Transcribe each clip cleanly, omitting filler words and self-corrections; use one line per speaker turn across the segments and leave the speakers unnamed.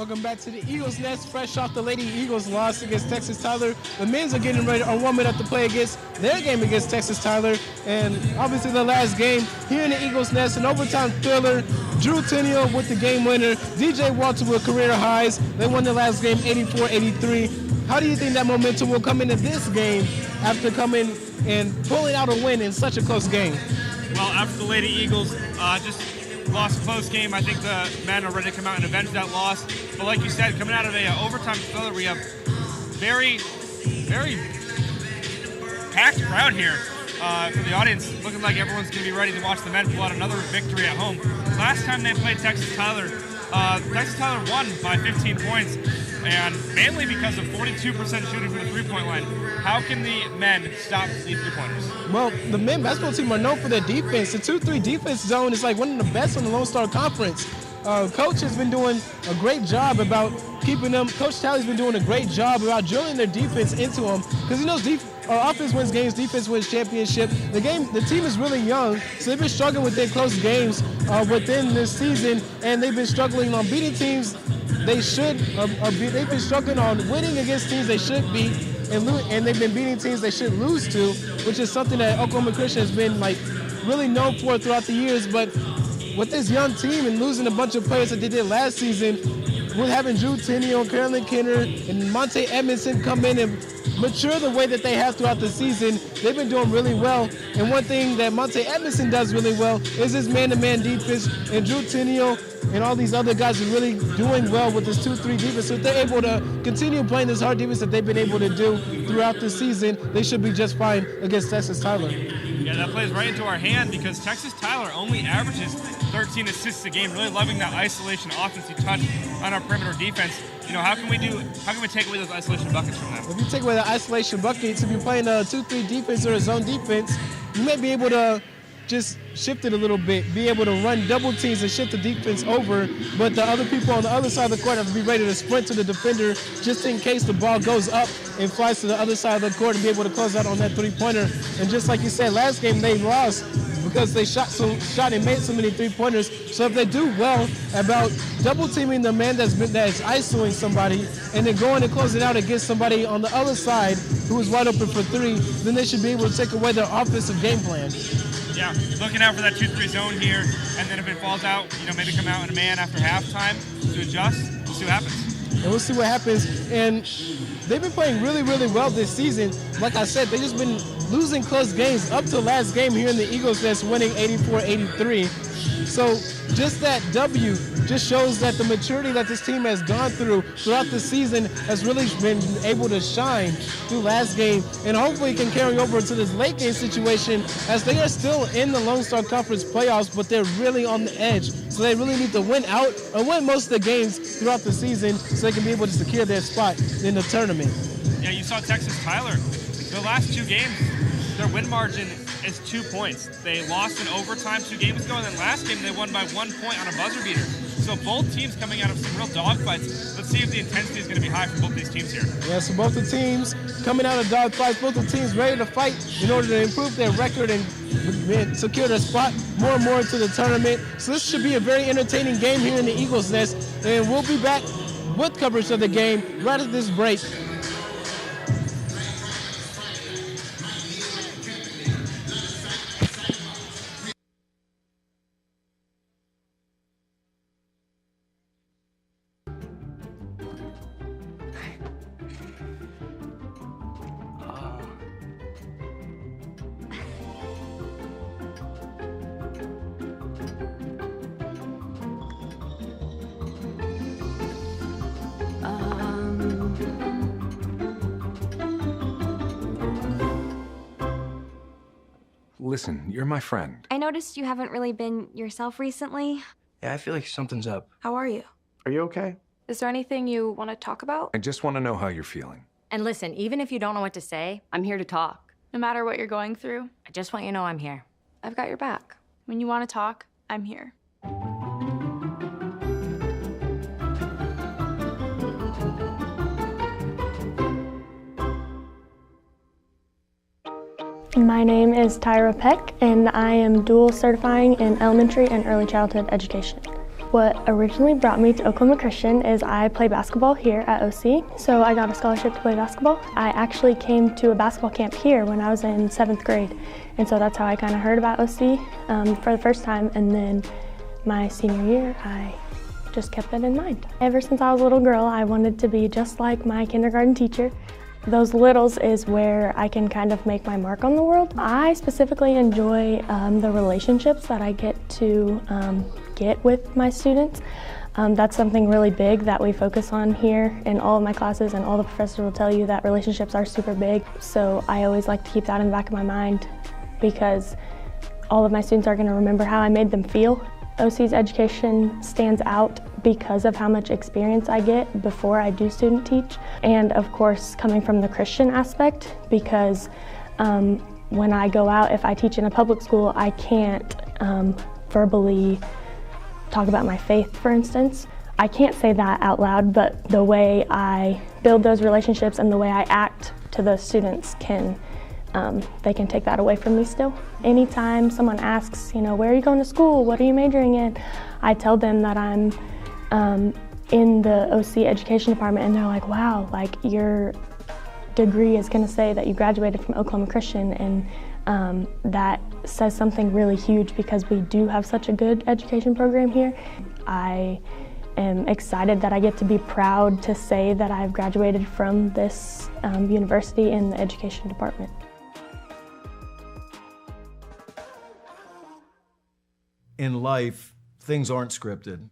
Welcome back to the Eagles Nest. Fresh off the Lady Eagles loss against Texas Tyler. The men's are getting ready, are warming up to play against their game against Texas Tyler. And obviously the last game here in the Eagles Nest, an overtime thriller. Drew Tenio with the game winner. DJ Walter with career highs. They won the last game 84-83. How do you think that momentum will come into this game after coming and pulling out a win in such a close game?
Well, after the Lady Eagles just lost a close game, I think the men are ready to come out and avenge that loss. But like you said, coming out of a overtime thriller, we have very packed crowd here for the audience. Looking like everyone's going to be ready to watch the men pull out another victory at home. Last time they played Texas Tyler won by 15 points, and mainly because of 42% shooting from the three-point line. How can the men stop these three-pointers?
Well, the men basketball team are known for their defense. The 2-3 defense zone is like one of the best in the Lone Star Conference. Coach has been doing a great job about keeping them. Coach Talley's been doing a great job about drilling their defense into them because he knows offense wins games, defense wins championship. The team is really young, so they've been struggling with their close games within this season, and they've been struggling on beating teams they should. They've been struggling on winning against teams they should beat, and they've been beating teams they should lose to, which is something that Oklahoma Christian has been really known for throughout the years. But with this young team and losing a bunch of players that they did last season, with having Drew Tenio, Carolyn Kenner, and Monte Edmondson come in and mature the way that they have throughout the season, they've been doing really well. And one thing that Monte Edmondson does really well is his man-to-man defense, and Drew Tenio and all these other guys are really doing well with this 2-3 defense. So if they're able to continue playing this hard defense that they've been able to do throughout the season, they should be just fine against Texas Tyler.
Yeah, that plays right into our hand because Texas Tyler only averages 13 assists a game, really loving that isolation offensive touch on our perimeter defense. You know, how can we take away those isolation buckets from them?
If you take away the isolation buckets, if you're playing a 2-3 defense or a zone defense, you may be able to just shift it a little bit, be able to run double teams and shift the defense over, but the other people on the other side of the court have to be ready to sprint to the defender just in case the ball goes up and flies to the other side of the court and be able to close out on that three-pointer. And just like you said, last game they lost because they shot and made so many three-pointers. So if they do well about double-teaming the man that's isolating somebody and then going and closing out against somebody on the other side who is wide open for three, then they should be able to take away their offensive game plan.
Yeah, looking out for that 2-3 zone here, and then if it falls out, maybe come out in a man after halftime to adjust. We'll see what happens.
And we'll see what happens. And they've been playing really, really well this season. Like I said, they've just been losing close games up to last game here in the Eagles Nest, winning 84-83. So just that W just shows that the maturity that this team has gone through throughout the season has really been able to shine through last game, and hopefully can carry over to this late game situation as they are still in the Lone Star Conference playoffs, but they're really on the edge. So they really need to win out or win most of the games throughout the season so they can be able to secure their spot in the tournament.
Yeah, you saw Texas Tyler. The last two games, their win margin is 2 points. They lost in overtime 2 games ago, and then last game they won by 1 point on a buzzer beater. So both teams coming out of some real dogfights. Let's see if the intensity is going to be high for both these teams here.
Yeah, so both the teams coming out of dogfights, both the teams ready to fight in order to improve their record and secure their spot more and more into the tournament. So this should be a very entertaining game here in the Eagles Nest, and we'll be back with coverage of the game right at this break.
Listen, you're my friend.
I noticed you haven't really been yourself recently.
Yeah, I feel like something's up.
How are you?
Are you okay?
Is there anything you want to talk about?
I just want to know how you're feeling.
And listen, even if you don't know what to say, I'm here to talk.
No matter what you're going through,
I just want you to know I'm here.
I've got your back. When you want to talk, I'm here.
My name is Tyra Peck, and I am dual certifying in elementary and early childhood education. What originally brought me to Oklahoma Christian is I play basketball here at OC, so I got a scholarship to play basketball. I actually came to a basketball camp here when I was in 7th grade, and so that's how I kind of heard about OC for the first time, and then my senior year, I just kept that in mind. Ever since I was a little girl, I wanted to be just like my kindergarten teacher. Those littles is where I can kind of make my mark on the world. I specifically enjoy the relationships that I get to get with my students. That's something really big that we focus on here in all of my classes, and all the professors will tell you that relationships are super big. So I always like to keep that in the back of my mind because all of my students are going to remember how I made them feel. OC's education stands out because of how much experience I get before I do student teach, and of course coming from the Christian aspect, because when I go out, if I teach in a public school, I can't verbally talk about my faith, for instance. I can't say that out loud, but the way I build those relationships and the way I act to those students they can take that away from me still. Anytime someone asks, where are you going to school? What are you majoring in? I tell them that I'm in the OC education department, and they're like, wow, like your degree is going to say that you graduated from Oklahoma Christian, and that says something really huge because we do have such a good education program here. I am excited that I get to be proud to say that I've graduated from this university in the education department.
In life, things aren't scripted.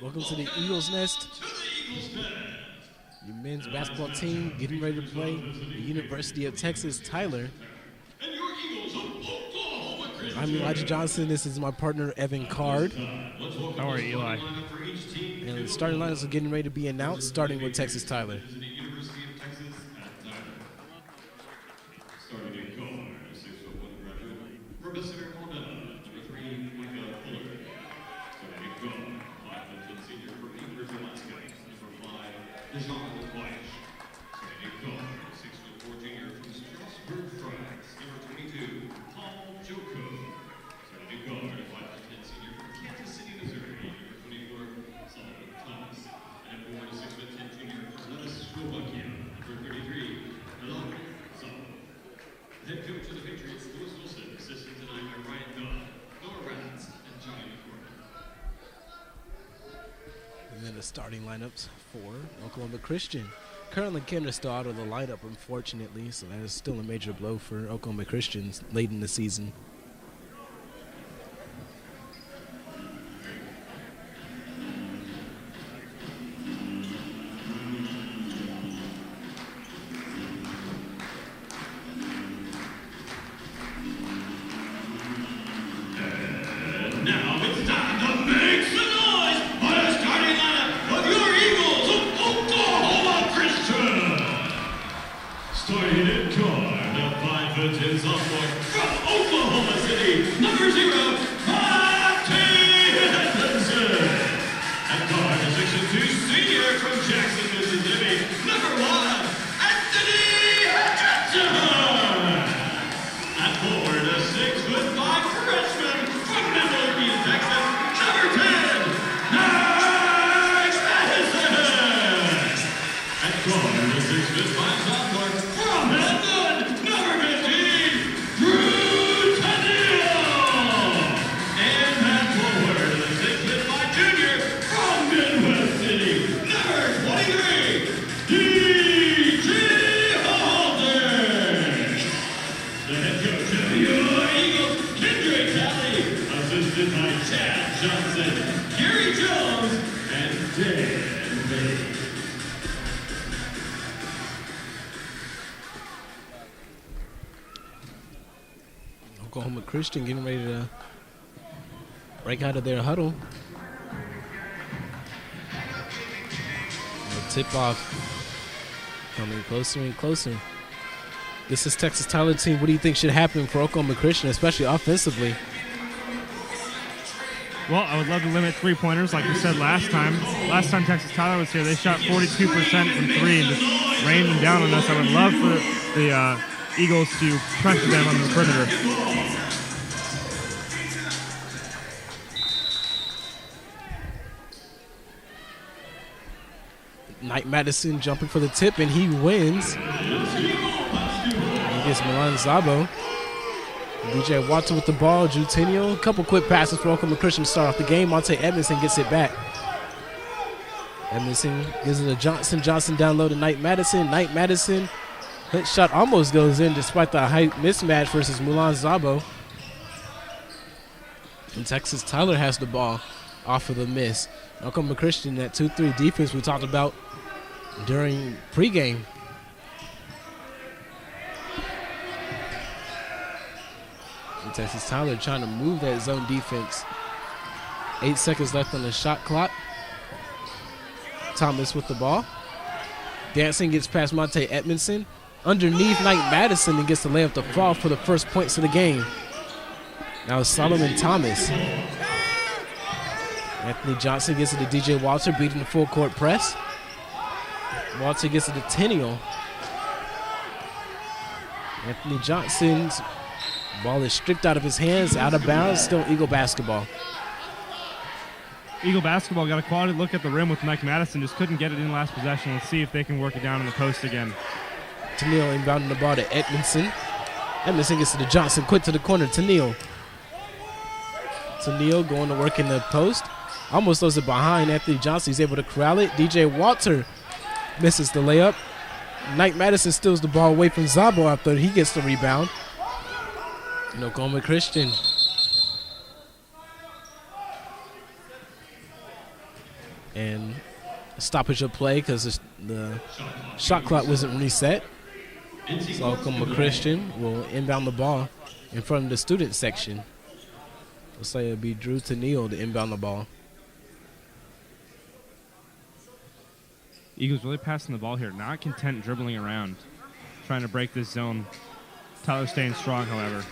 Welcome to the Eagles Nest. Your men's basketball team getting ready to play the University of Texas Tyler. I'm Elijah Johnson. This is my partner, Evan Card.
How are you, Eli?
And the starting lineups are getting ready to be announced, starting with Texas Tyler. And then the starting lineups for Oklahoma Christian. Currently, Kendra still out of the lineup, unfortunately, so that is still a major blow for Oklahoma Christian late in the season. Oklahoma Christian getting ready to break out of their huddle. The tip-off coming closer and closer. This is Texas Tyler team. What do you think should happen for Oklahoma Christian, especially offensively?
Well, I would love to limit three-pointers like we said last time. Last time Texas Tyler was here, they shot 42% from three and just rained them down on us. I would love for the Eagles to pressure them on the perimeter.
Knight Madison jumping for the tip, and he wins. He gets Milan Zabo. DJ Walter with the ball. Jutinho. A couple quick passes for Oklahoma Christian to start off the game. Monte Edmondson gets it back. Edmondson gives it to Johnson. Johnson down low to Knight Madison. Knight Madison. Hit shot almost goes in despite the height mismatch versus Milan Zabo. And Texas Tyler has the ball off of the miss. Oklahoma Christian, that 2-3 defense we talked about during pregame. And Texas Tyler trying to move that zone defense. 8 seconds left on the shot clock. Thomas with the ball. Dancing gets past Monte Edmondson. Underneath Knight Madison and gets the layup to fall for the first points of the game. Now Solomon Thomas. Anthony Johnson gets it to DJ Walter, beating the full court press. Walter gets it to Tenniel. Anthony Johnson's ball is stripped out of his hands, out of bounds, still Eagle basketball.
Eagle basketball got a quality look at the rim with Mike Madison, just couldn't get it in last possession. Let's see if they can work it down in the post again.
Tenniel inbounding the ball to Edmondson. Edmondson gets it to Johnson, quick to the corner, Tenniel. Tenniel going to work in the post. Almost throws it behind Anthony Johnson. He's able to corral it. DJ Walter misses the layup. Knight Madison steals the ball away from Zabo after he gets the rebound. And Oklahoma Christian And stoppage of play because the shot clock wasn't reset. So Oklahoma Christian will inbound the ball in front of the student section. Looks like it'll be Drew Tennille to inbound the ball.
Eagles really passing the ball here, not content dribbling around, trying to break this zone. Tyler staying strong, however.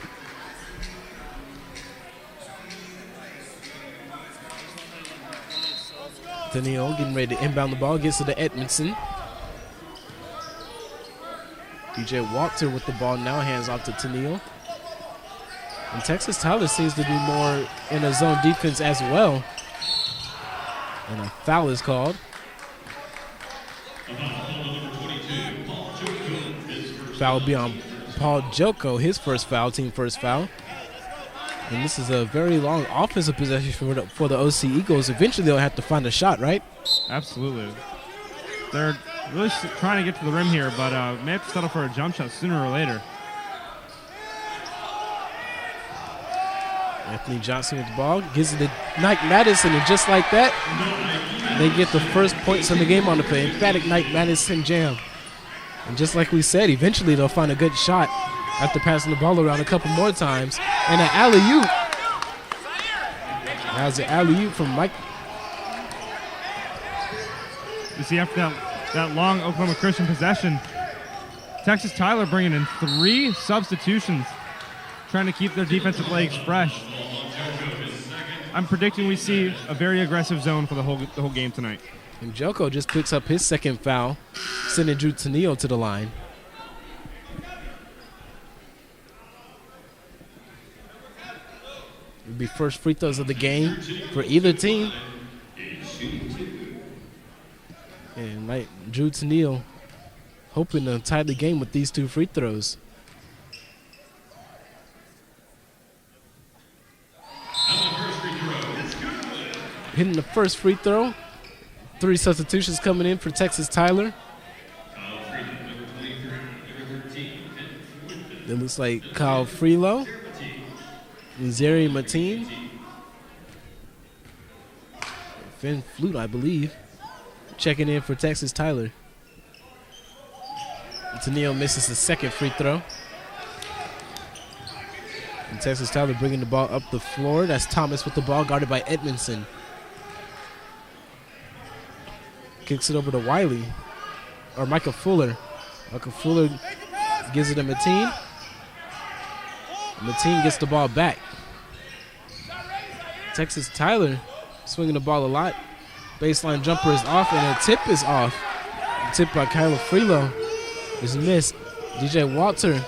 Tennille getting ready to inbound the ball, gets to the Edmondson. DJ Walter with the ball now, hands off to Tennille. And Texas Tyler seems to be more in a zone defense as well. And a foul is called. Foul will be on Paul Joko, his first foul, team first foul. And this is a very long offensive possession for the OC Eagles. Eventually they'll have to find a shot, right?
Absolutely. They're really trying to get to the rim here, but may have to settle for a jump shot sooner or later.
Anthony Johnson with the ball, gives it to Nike Madison, and just like that, they get the first points in the game on the play. Emphatic Nike Madison jam. And just like we said, eventually they'll find a good shot after passing the ball around a couple more times. And an alley-oop. That's an alley-oop from Mike.
You see, after that long Oklahoma Christian possession, Texas Tyler bringing in 3 substitutions, trying to keep their defensive legs fresh. I'm predicting we see a very aggressive zone for the whole game tonight.
And Joko just picks up his second foul, sending Drew Tennille to the line. It'll be first free throws of the game for either team. And Drew Tennille hoping to tie the game with these 2 free throws. Hitting the first free throw. 3 substitutions coming in for Texas Tyler. It looks like Kyle Freelo, Zeri Mateen, Finn Flute, I believe, checking in for Texas Tyler. Tennille misses the second free throw. And Texas Tyler bringing the ball up the floor. That's Thomas with the ball, guarded by Edmondson. Kicks it over to Wiley, or Micah Fuller. Micah Fuller gives it to Mateen. Mateen gets the ball back. Texas Tyler swinging the ball a lot. Baseline jumper is off, and a tip is off. A tip by Kyla Freelo is missed. DJ Walter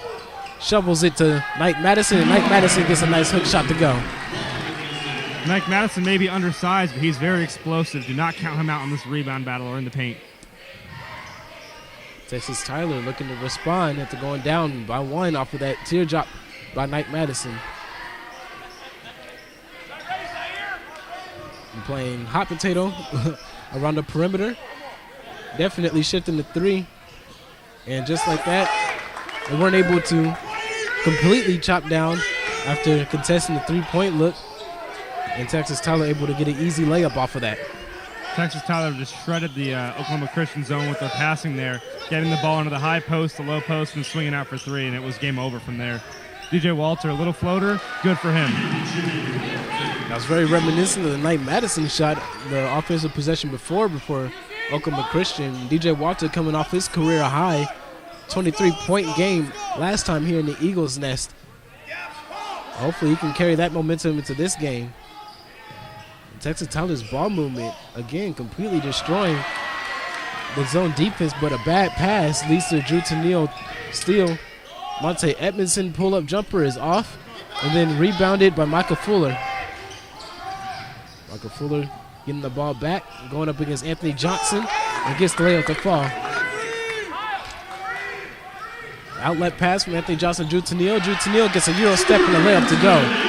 shovels it to Nike Madison, and Nike Madison gets a nice hook shot to go.
Nike Madison may be undersized, but he's very explosive. Do not count him out in this rebound battle or in the paint.
Texas Tyler looking to respond after going down by 1 off of that teardrop by Nike Madison. And playing hot potato around the perimeter. Definitely shifting to 3. And just like that, they weren't able to completely chop down after contesting the 3-point look. And Texas Tyler able to get an easy layup off of that.
Texas Tyler just shredded the Oklahoma Christian zone with their passing there, getting the ball into the high post, the low post, and swinging out for 3, and it was game over from there. DJ Walter, a little floater, good for him.
That was very reminiscent of the Nike Madison shot, the offensive possession before Oklahoma Christian. DJ Walter coming off his career high 23-point game last time here in the Eagles' nest. Hopefully he can carry that momentum into this game. Texas Tyler's ball movement, again, completely destroying the zone defense, but a bad pass leads to Drew Tennille steal. Monte Edmondson pull-up jumper is off, and then rebounded by Michael Fuller. Michael Fuller getting the ball back, going up against Anthony Johnson, and gets the layup to fall. Outlet pass from Anthony Johnson, Drew Tennille. Drew Tennille gets a Euro step and a layup to go.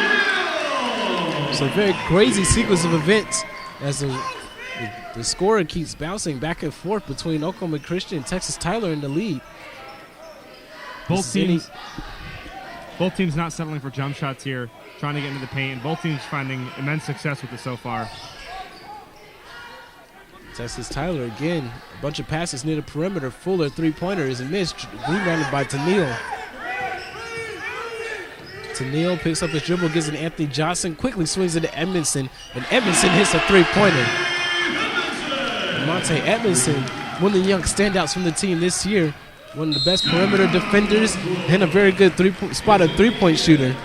So a very crazy sequence of events as the scorer keeps bouncing back and forth between Oklahoma Christian and Texas Tyler in the lead.
Both teams not settling for jump shots here, trying to get into the paint, and both teams finding immense success with it so far.
Texas Tyler again. A bunch of passes near the perimeter. Fuller, three-pointer is missed. Rebounded by Tennille. Tennille picks up his dribble, gives it to Anthony Johnson, quickly swings it to Edmondson, and Edmondson hits a three-pointer. Monte Edmondson, one of the young standouts from the team this year, one of the best perimeter defenders and a very good spotted three-point shooter.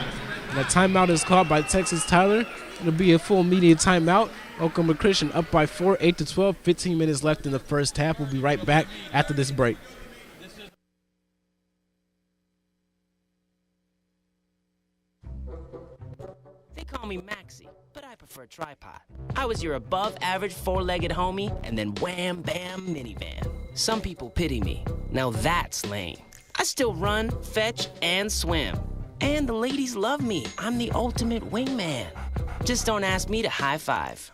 And a timeout is called by Texas Tyler. It'll be a full media timeout. Oklahoma Christian up by 4, 8-12, 15 minutes left in the first half. We'll be right back after this break.
They call me Maxie, but I prefer tripod. I was your above-average four-legged homie, and then wham, bam, minivan. Some people pity me. Now that's lame. I still run, fetch, and swim. And the ladies love me. I'm the ultimate wingman. Just don't ask me to high five.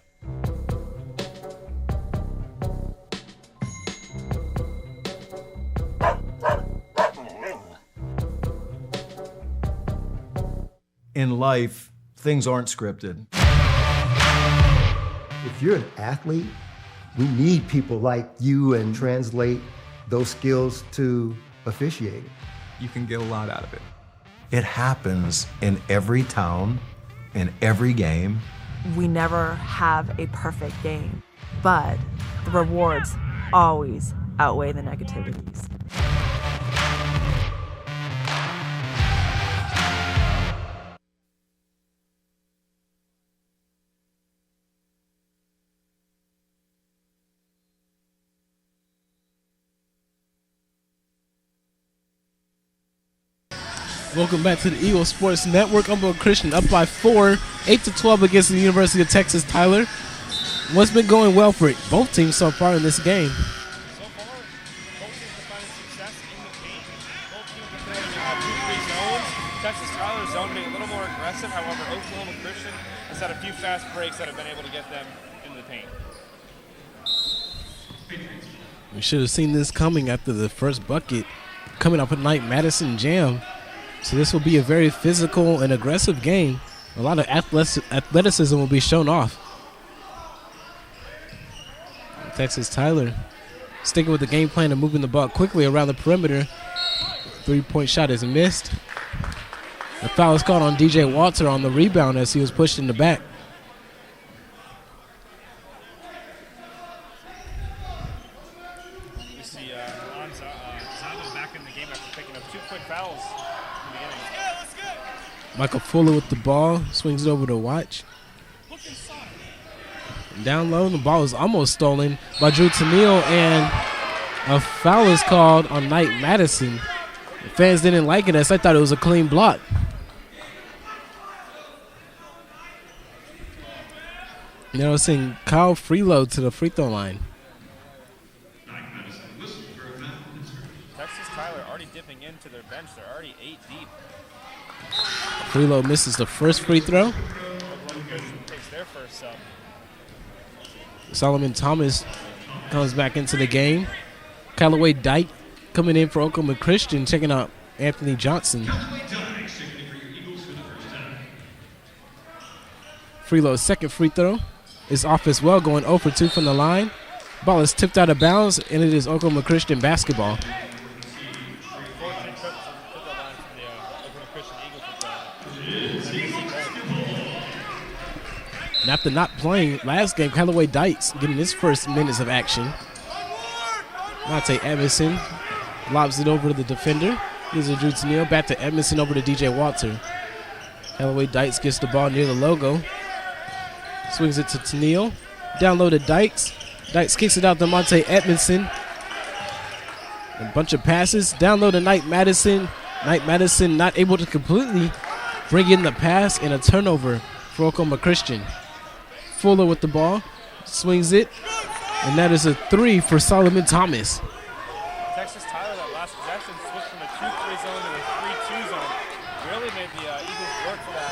In life, things aren't scripted.
If you're an athlete, we need people like you and translate those skills to officiating.
You can get a lot out of it.
It happens in every town, in every game.
We never have a perfect game, but the rewards always outweigh the negativities.
Welcome back to the Eagle Sports Network. Oklahoma Christian up by 4, 8-12 against the University of Texas Tyler. What's been going well for both teams so far in this game?
So far, both teams are finding success in the paint. Both teams are playing 2-3 zones. Texas Tyler's zone being a little more aggressive. However, Oklahoma Christian has had a few fast breaks that have been able to get them into the paint.
We should have seen this coming after the first bucket coming up at Knight Madison Jam. So this will be a very physical and aggressive game. A lot of athleticism will be shown off. Texas Tyler sticking with the game plan and moving the ball quickly around the perimeter. Three-point shot is missed. A foul is called on DJ Walter on the rebound as he was pushed in the back.
We see Zago back in the game after picking up 2 quick fouls in the beginning.
Michael Fuller with the ball, swings it over to Watch. Down low, the ball is almost stolen by Drew Tennille, and a foul is called on Knight Madison. The fans didn't like it as I thought it was a clean block. Now we're seeing Kyle Freeload to the free throw line.
Texas Tyler already dipping into their bench. They're already 8 deep.
Freeload misses the first free throw.
Oklahoma Christian takes their first sub.
Solomon Thomas comes back into the game. Callaway Dyke coming in for Oklahoma Christian, checking out Anthony Johnson. Freeload's second free throw is off as well, going 0 for 2 from the line. Ball is tipped out of bounds, and it is Oklahoma Christian basketball. And after not playing last game, Callaway Dykes getting his first minutes of action. Monte Edmondson lobs it over to the defender. Gives it to Drew Tennille. Back to Edmondson over to DJ Walter. Callaway Dykes gets the ball near the logo. Swings it to Tennille. Down low to Dykes. Dykes kicks it out to Monte Edmondson. A bunch of passes. Down low to Knight Madison. Knight Madison not able to completely bring in the pass, and a turnover for Oklahoma Christian. Fuller with the ball, swings it, and that is a 3 for Solomon Thomas.
Texas Tyler, that last possession, switched from a 2-3 zone to a 3-2 zone. Really made the Eagles work for that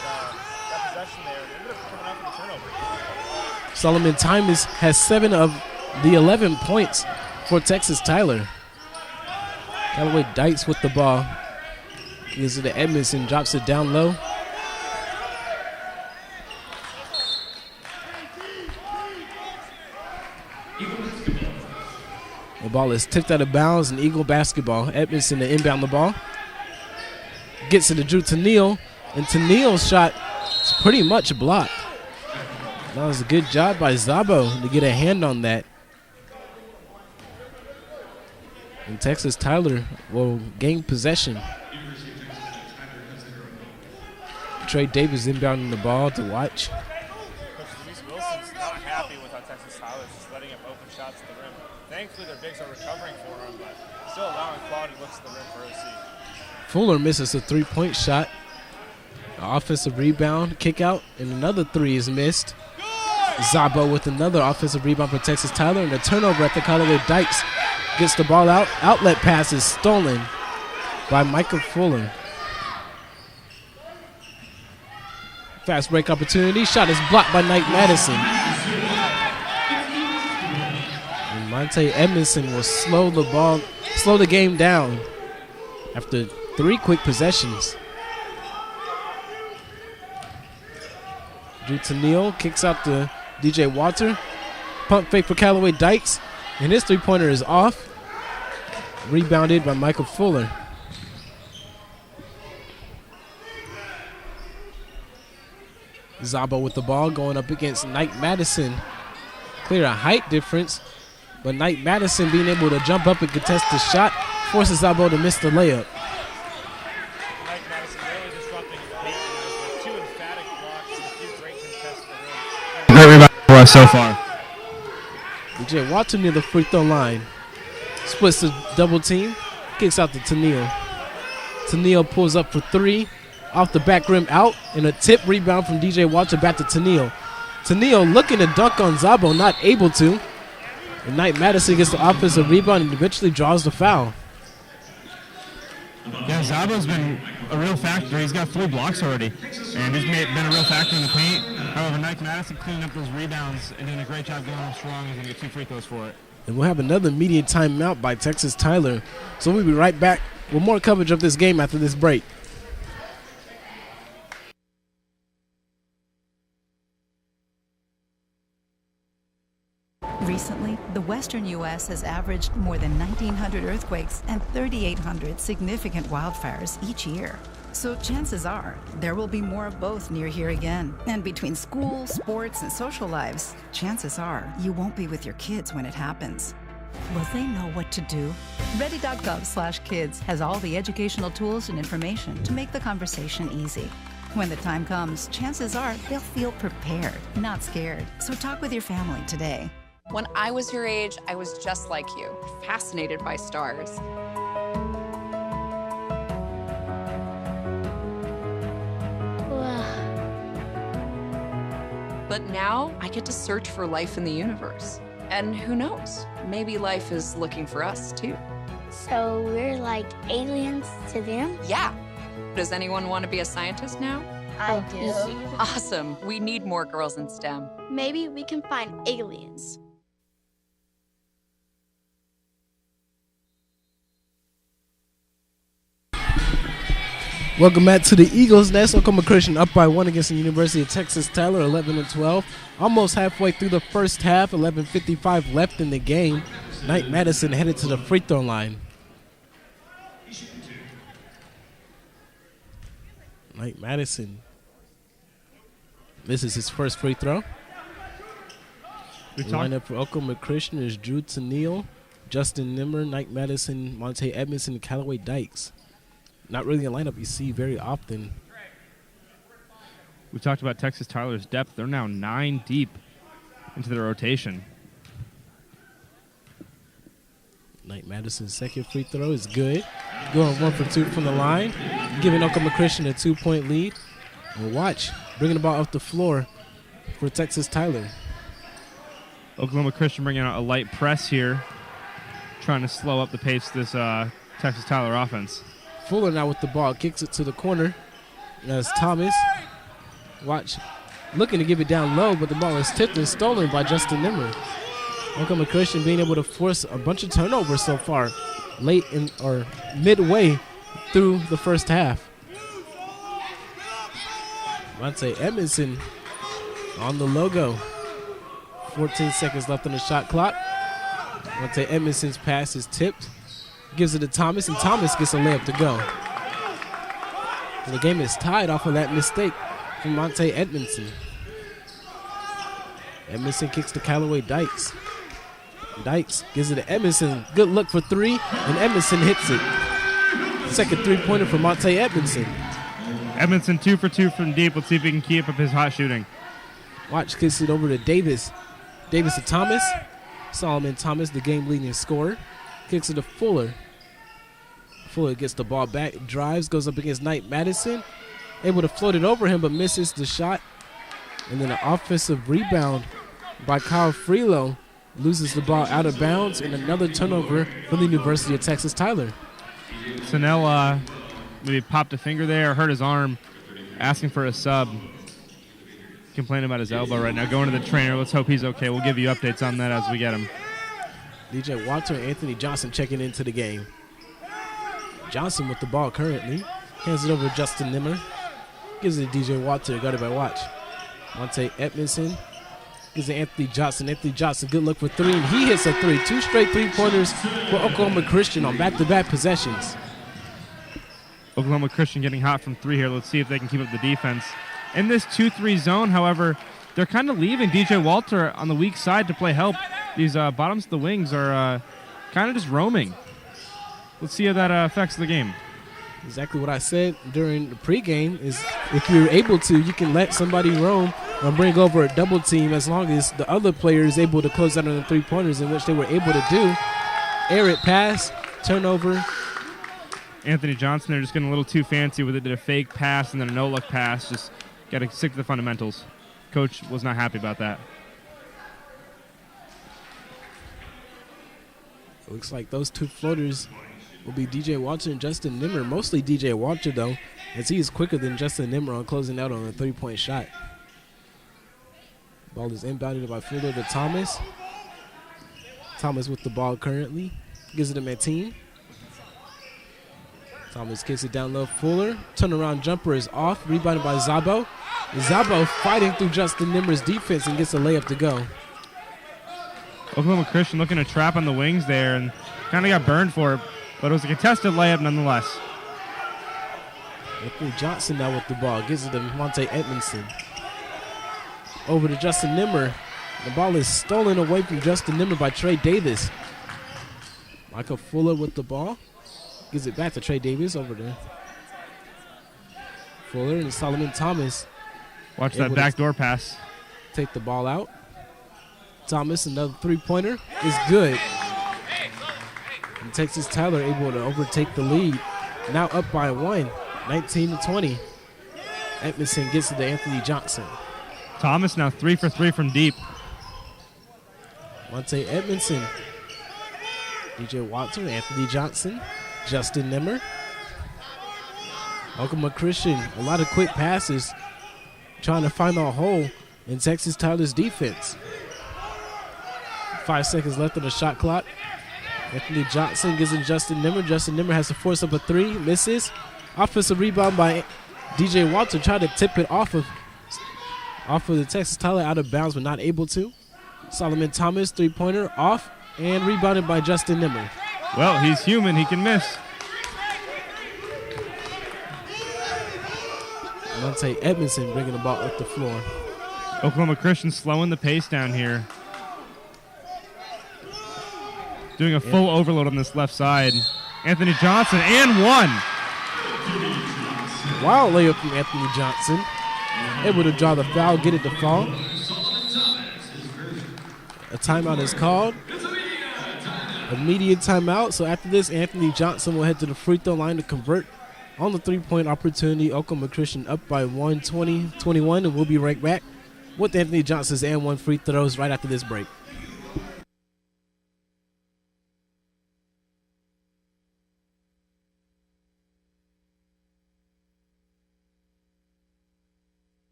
possession there. They ended up coming out with a turnover.
Solomon Thomas has 7 of the 11 points for Texas Tyler. Callaway Dykes with the ball. Gives it to Edmondson, drops it down low. Ball is tipped out of bounds, and Eagle basketball. Edmondson to inbound the ball. Gets it to Drew Tennille, and Tennille's shot is pretty much blocked. That was a good job by Zabo to get a hand on that. And Texas Tyler will gain possession. Trey Davis inbounding the ball to watch.
Luis Wilson's not happy with how Texas Tyler's just letting up open shots at the rim. Thankfully, their bigs are recovering for him, but still allowing quality looks at the rim for OC.
Fuller misses a three-point shot. Offensive rebound, kick out, and another three is missed. Zabo with another offensive rebound for Texas Tyler, and a turnover at the Callaway Dykes. Gets the ball out. Outlet pass is stolen by Michael Fuller. Fast break opportunity. Shot is blocked by Knight Madison. And Monte Edmondson will slow the game down after 3 quick possessions. Drew Tennille kicks out to DJ Walter. Pump fake for Callaway Dykes. And his three-pointer is off. Rebounded by Michael Fuller. Zabo with the ball going up against Knight Madison. Clear a height difference, but Knight Madison being able to jump up and contest the shot forces Zabo to miss the layup.
Knight Madison really disrupting the paint with 2 emphatic blocks and a few great contests in the rim.
Great rebound for us so far.
DJ Walter near the free throw line. Splits the double team. Kicks out to Tennille. Tennille pulls up for 3. Off the back rim out. And a tip rebound from DJ Walter back to Tennille. Tennille looking to dunk on Zabo. Not able to. And Knight Madison gets the offensive rebound and eventually draws the foul.
Yeah, Zabo's been a real factor. He's got 3 blocks already. And he's been a real factor in the paint. However, Knight Madison cleaning up those rebounds and doing a great job going off strong. He's going to get 2 free throws for it.
And we'll have another media timeout by Texas Tyler. So we'll be right back with more coverage of this game after this break.
Recently, the western U.S. has averaged more than 1,900 earthquakes and 3,800 significant wildfires each year. So chances are there will be more of both near here again. And between school, sports, and social lives, chances are you won't be with your kids when it happens. Will they know what to do? Ready.gov/kids has all the educational tools and information to make the conversation easy. When the time comes, chances are they'll feel prepared, not scared. So talk with your family today.
When I was your age, I was just like you, fascinated by stars. But now I get to search for life in the universe. And who knows, maybe life is looking for us too.
So we're like aliens to them?
Yeah. Does anyone want to be a scientist now?
I do.
Awesome. We need more girls in STEM.
Maybe we can find aliens.
Welcome back to the Eagles Nest. Oklahoma Christian up by 1 against the University of Texas Tyler, 11-12. Almost halfway through the first half, 11:55 left in the game. Knight Madison headed to the free throw line. Knight Madison. This is his first free throw. The lineup for Oklahoma Christian is Drew Tennille, Justin Nimmer, Knight Madison, Monte Edmondson, and Callaway Dykes. Not really a lineup you see very often.
We talked about Texas Tyler's depth. They're now 9 deep into their rotation.
Knight Madison's second free throw is good. Going 1 for 2 from the line, giving Oklahoma Christian a 2-point lead. And watch, bringing the ball off the floor for Texas Tyler.
Oklahoma Christian bringing out a light press here, trying to slow up the pace of this Texas Tyler offense.
Fuller now with the ball, kicks it to the corner. That's Thomas. Watch, looking to give it down low, but the ball is tipped and stolen by Justin Nimmer. Oklahoma Christian being able to force a bunch of turnovers so far, late in or midway through the first half. Monte Edmondson on the logo. 14 seconds left on the shot clock. Monte Edmondson's pass is tipped. Gives it to Thomas, and Thomas gets a layup to go. And the game is tied off of that mistake from Monte Edmondson. Edmondson kicks to Callaway Dykes. Dykes gives it to Edmondson. Good look for three, and Edmondson hits it. Second three-pointer for Monte Edmondson.
Edmondson 2 for 2 from deep. Let's see if he can keep up his hot shooting.
Watch kicks it over to Davis. Davis to Thomas. Solomon Thomas, the game-leading scorer. Kicks it to Fuller. Fuller gets the ball back, drives, goes up against Knight Madison. Able to float it over him, but misses the shot. And then an offensive rebound by Kyle Freelo. Loses the ball out of bounds, and another turnover for the University of Texas Tyler.
Sanel maybe popped a finger there, hurt his arm, asking for a sub. Complaining about his elbow right now. Going to the trainer. Let's hope he's okay. We'll give you updates on that as we get him.
DJ Walter and Anthony Johnson checking into the game. Johnson with the ball currently. Hands it over to Justin Nimmer. Gives it to DJ Walter, guarded by Watch. Monte Edmondson gives it to Anthony Johnson. Anthony Johnson, good look for three, and he hits a three. 2 straight three-pointers for Oklahoma Christian on back-to-back possessions.
Oklahoma Christian getting hot from three here. Let's see if they can keep up the defense. In this 2-3 zone, however, they're kind of leaving DJ Walter on the weak side to play help. These bottoms of the wings are kind of just roaming. Let's see how that affects the game.
Exactly what I said during the pregame is if you're able to, you can let somebody roam or bring over a double team as long as the other player is able to close out on the three-pointers, in which they were able to do. Air it pass, turnover.
Anthony Johnson, they're just getting a little too fancy with it. Did a fake pass and then a no-look pass. Just got to stick to the fundamentals. Coach was not happy about that.
It looks like those 2 floaters will be DJ Walter and Justin Nimmer. Mostly DJ Walter, though, as he is quicker than Justin Nimmer on closing out on a 3-point shot. Ball is inbounded by Fuller to Thomas. Thomas with the ball currently. Gives it to Mateen. Thomas kicks it down low. Fuller. Turnaround jumper is off. Rebounded by Zabo. Zabo fighting through Justin Nimmer's defense and gets a layup to go.
Oklahoma Christian looking to trap on the wings there and kind of got burned for it, but it was a contested layup nonetheless.
Anthony Johnson now with the ball. Gives it to Monte Edmondson. Over to Justin Nimmer. The ball is stolen away from Justin Nimmer by Trey Davis. Michael Fuller with the ball. Gives it back to Trey Davis over there. Fuller and Solomon Thomas.
Watch that backdoor pass.
Take the ball out. Thomas, another three-pointer, is good. And Texas Tyler able to overtake the lead. Now up by 1, 19-20. Edmondson gets it to Anthony Johnson.
Thomas now 3 for 3 from deep.
Monte Edmondson. DJ Walter, Anthony Johnson, Justin Nimmer. Oklahoma Christian, a lot of quick passes, trying to find a hole in Texas Tyler's defense. 5 seconds left on the shot clock. Anthony Johnson gives it Justin Nimmer. Justin Nimmer has to force up a 3, misses. Offensive rebound by DJ Walter, trying to tip it off of the Texas Tyler, out of bounds, but not able to. Solomon Thomas, three-pointer, off, and rebounded by Justin Nimmer.
Well, he's human. He can miss.
Monte Edmondson bringing the ball up the floor.
Oklahoma Christian slowing the pace down here. Doing a full overload on this left side. Anthony Johnson, and one.
Wild layup from Anthony Johnson. Able to draw the foul, get it to fall. A timeout is called. Immediate timeout. So after this, Anthony Johnson will head to the free throw line to convert on the three-point opportunity. Oklahoma Christian up by 120-21, and we'll be right back with Anthony Johnson's and 1 free throws right after this break.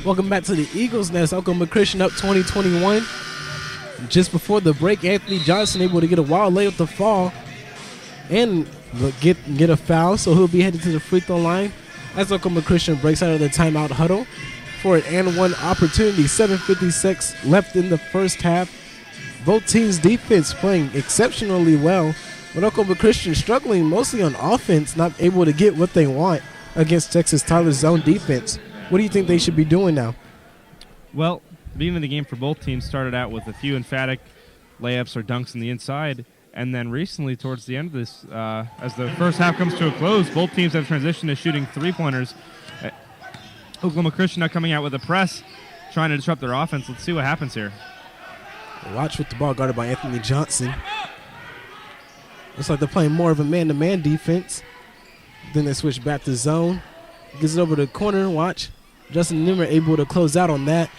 Welcome back to the Eagles Nest. Oklahoma Christian up 20-21. Just before the break, Anthony Johnson able to get a wild layup to fall and get a foul, so he'll be headed to the free throw line as Oklahoma Christian breaks out of the timeout huddle for an and one opportunity. 7:56 left in the first half. Both teams' defense playing exceptionally well, but Oklahoma Christian struggling mostly on offense, not able to get what they want against Texas Tyler's zone defense. What do you think they should be doing now?
Well, the beginning of the game for both teams started out with a few emphatic layups or dunks on the inside, and then recently towards the end of this, as the first half comes to a close, both teams have transitioned to shooting three-pointers. Oklahoma Christian now coming out with a press, trying to disrupt their offense. Let's see what happens here.
Watch with the ball guarded by Anthony Johnson. Looks like they're playing more of a man-to-man defense. Then they switch back to zone. Gets it over to the corner. Watch. Justin Nimmer able to close out on that.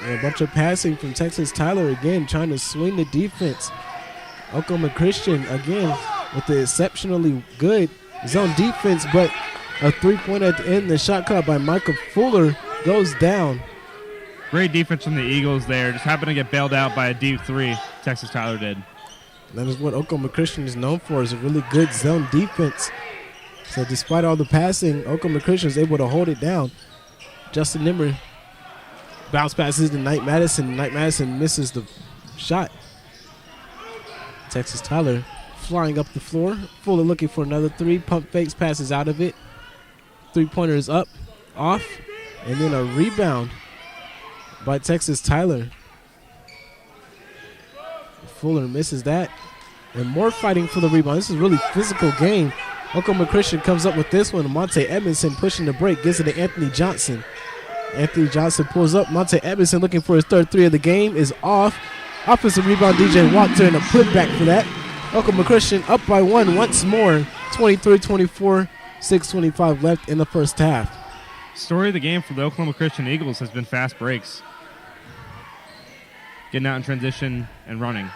And a bunch of passing from Texas Tyler again, trying to swing the defense. Oklahoma Christian again with the exceptionally good zone defense, but a three-pointer at the end. The shot caught by Michael Fuller goes down.
Great defense from the Eagles there. Just happened to get bailed out by a deep three. Texas Tyler did.
That is what Oklahoma Christian is known for, is a really good zone defense. So despite all the passing, Oklahoma Christian is able to hold it down. Justin Nimmer bounce passes to Knight Madison. Knight Madison misses the shot. Texas Tyler flying up the floor. Fuller looking for another three. Pump fakes, passes out of it. Three-pointer is up, off, and then a rebound by Texas Tyler. Fuller misses that. And more fighting for the rebound. This is a really physical game. Oklahoma Christian comes up with this one. Monte Edmondson pushing the break, gives it to Anthony Johnson. Anthony Johnson pulls up. Monte Edmondson looking for his third three of the game is off. Offensive rebound, DJ Walter, and a putback for that. Oklahoma Christian up by one once more. 23-24, 6:25 left in the first half.
Story of the game for the Oklahoma Christian Eagles has been fast breaks. Getting out in transition and running.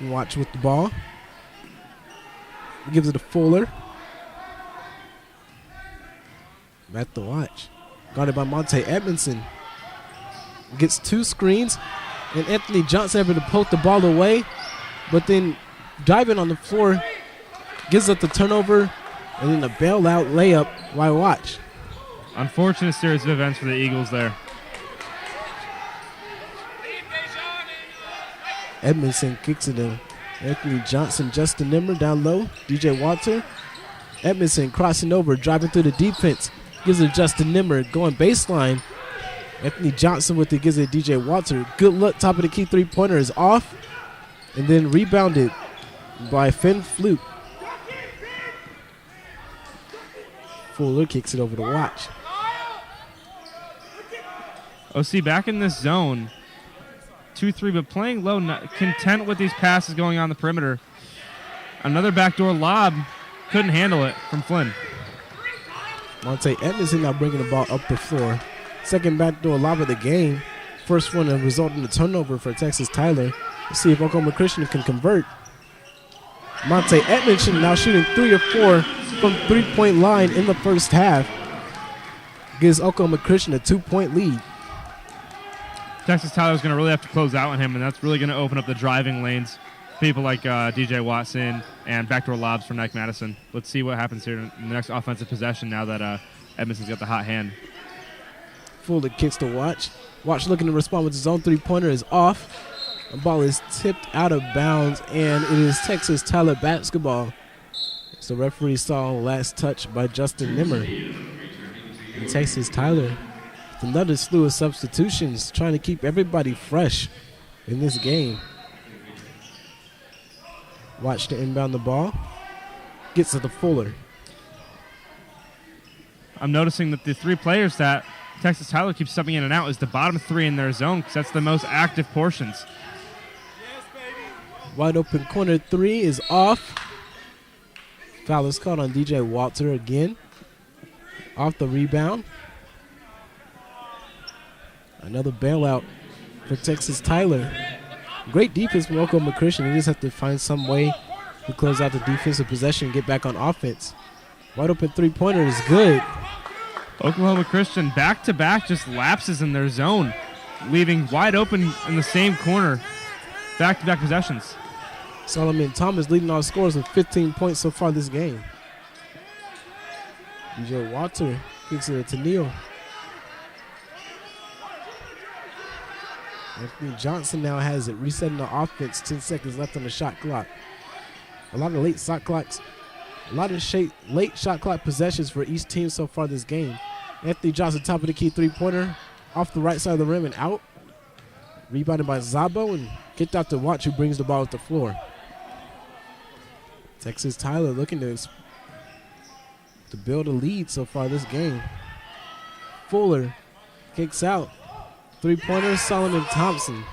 Watch with the ball. Gives it to Fuller. At the watch. Guarded by Monte Edmondson. Gets two screens. And Anthony Johnson able to poke the ball away. But then diving on the floor. Gives up the turnover. And then a bailout layup. Why watch?
Unfortunate series of events for the Eagles there.
Edmondson kicks it in. Anthony Johnson, Justin Nimmer down low. DJ Walter. Edmondson crossing over, driving through the defense. Gives it to Justin Nimmer, going baseline. Anthony Johnson with it, gives it to DJ Walter. Good look, top of the key three-pointer is off. And then rebounded by Finn Fluke. Fuller kicks it over to watch.
OC back in this zone. 2-3, but playing low, not content with these passes going on the perimeter. Another backdoor lob. Couldn't handle it from Flynn.
Monte Edmondson now bringing the ball up the floor. Second backdoor lob of the game. First one to result in a turnover for Texas Tyler. Let's see if Oklahoma Christian can convert. Monte Edmondson now shooting 3 of 4 from three-point line in the first half. Gives Oklahoma Christian a 2-point lead.
Texas Tyler's going to really have to close out on him, and that's really going to open up the driving lanes. People like DJ Watson and backdoor lobs for Knight Madison. Let's see what happens here in the next offensive possession now that Edmondson's got the hot hand.
Fuller kicks to Watch. Watch looking to respond with his own three-pointer is off. The ball is tipped out of bounds, and it is Texas Tyler basketball. So referee saw last touch by Justin Nimmer. And Texas Tyler with another slew of substitutions, trying to keep everybody fresh in this game. Watch to inbound the ball. Gets to the Fuller.
I'm noticing that the three players that Texas Tyler keeps subbing in and out is the bottom three in their zone, because that's the most active portions.
Wide open corner three is off. Foul is called on DJ Walter again. Off the rebound. Another bailout for Texas Tyler. Great defense from Oklahoma Christian. They just have to find some way to close out the defensive possession and get back on offense. Wide open three-pointer is good.
Oklahoma Christian back-to-back just lapses in their zone, leaving wide open in the same corner. Back-to-back possessions.
Solomon Thomas leading all scores with 15 points so far this game. DJ Walter kicks it to Neal. Anthony Johnson now has it, resetting the offense. 10 seconds left on the shot clock. A lot of late shot clock possessions for each team so far this game. Anthony Johnson, top of the key three-pointer, off the right side of the rim and out. Rebounded by Zabo and kicked out to Watch, who brings the ball off the floor. Texas Tyler looking to build a lead so far this game. Fuller kicks out. Three-pointer, Solomon Thompson.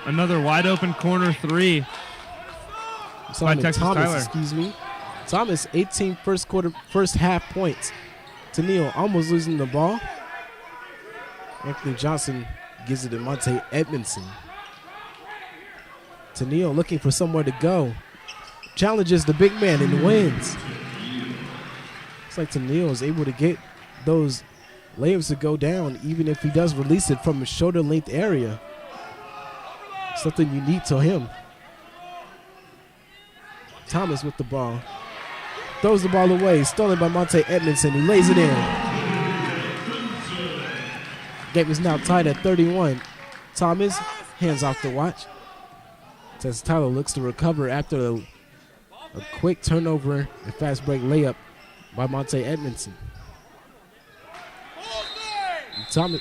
Another wide open corner three.
Solomon
Texas
Thomas,
Tyler.
excuse me. Thomas, 18 first half points. To Neal, almost losing the ball. Anthony Johnson gives it to Monte Edmondson. To Neal, looking for somewhere to go. Challenges the big man and wins. Looks like Neal is able to get those layups to go down, even if he does release it from a shoulder length area. Something unique to him. Thomas with the ball. Throws the ball away, stolen by Monte Edmondson, who lays it in. Game is now tied at 31. Thomas hands off the Watch. Texas Tyler looks to recover after a quick turnover and fast break layup by Monte Edmondson. Thomas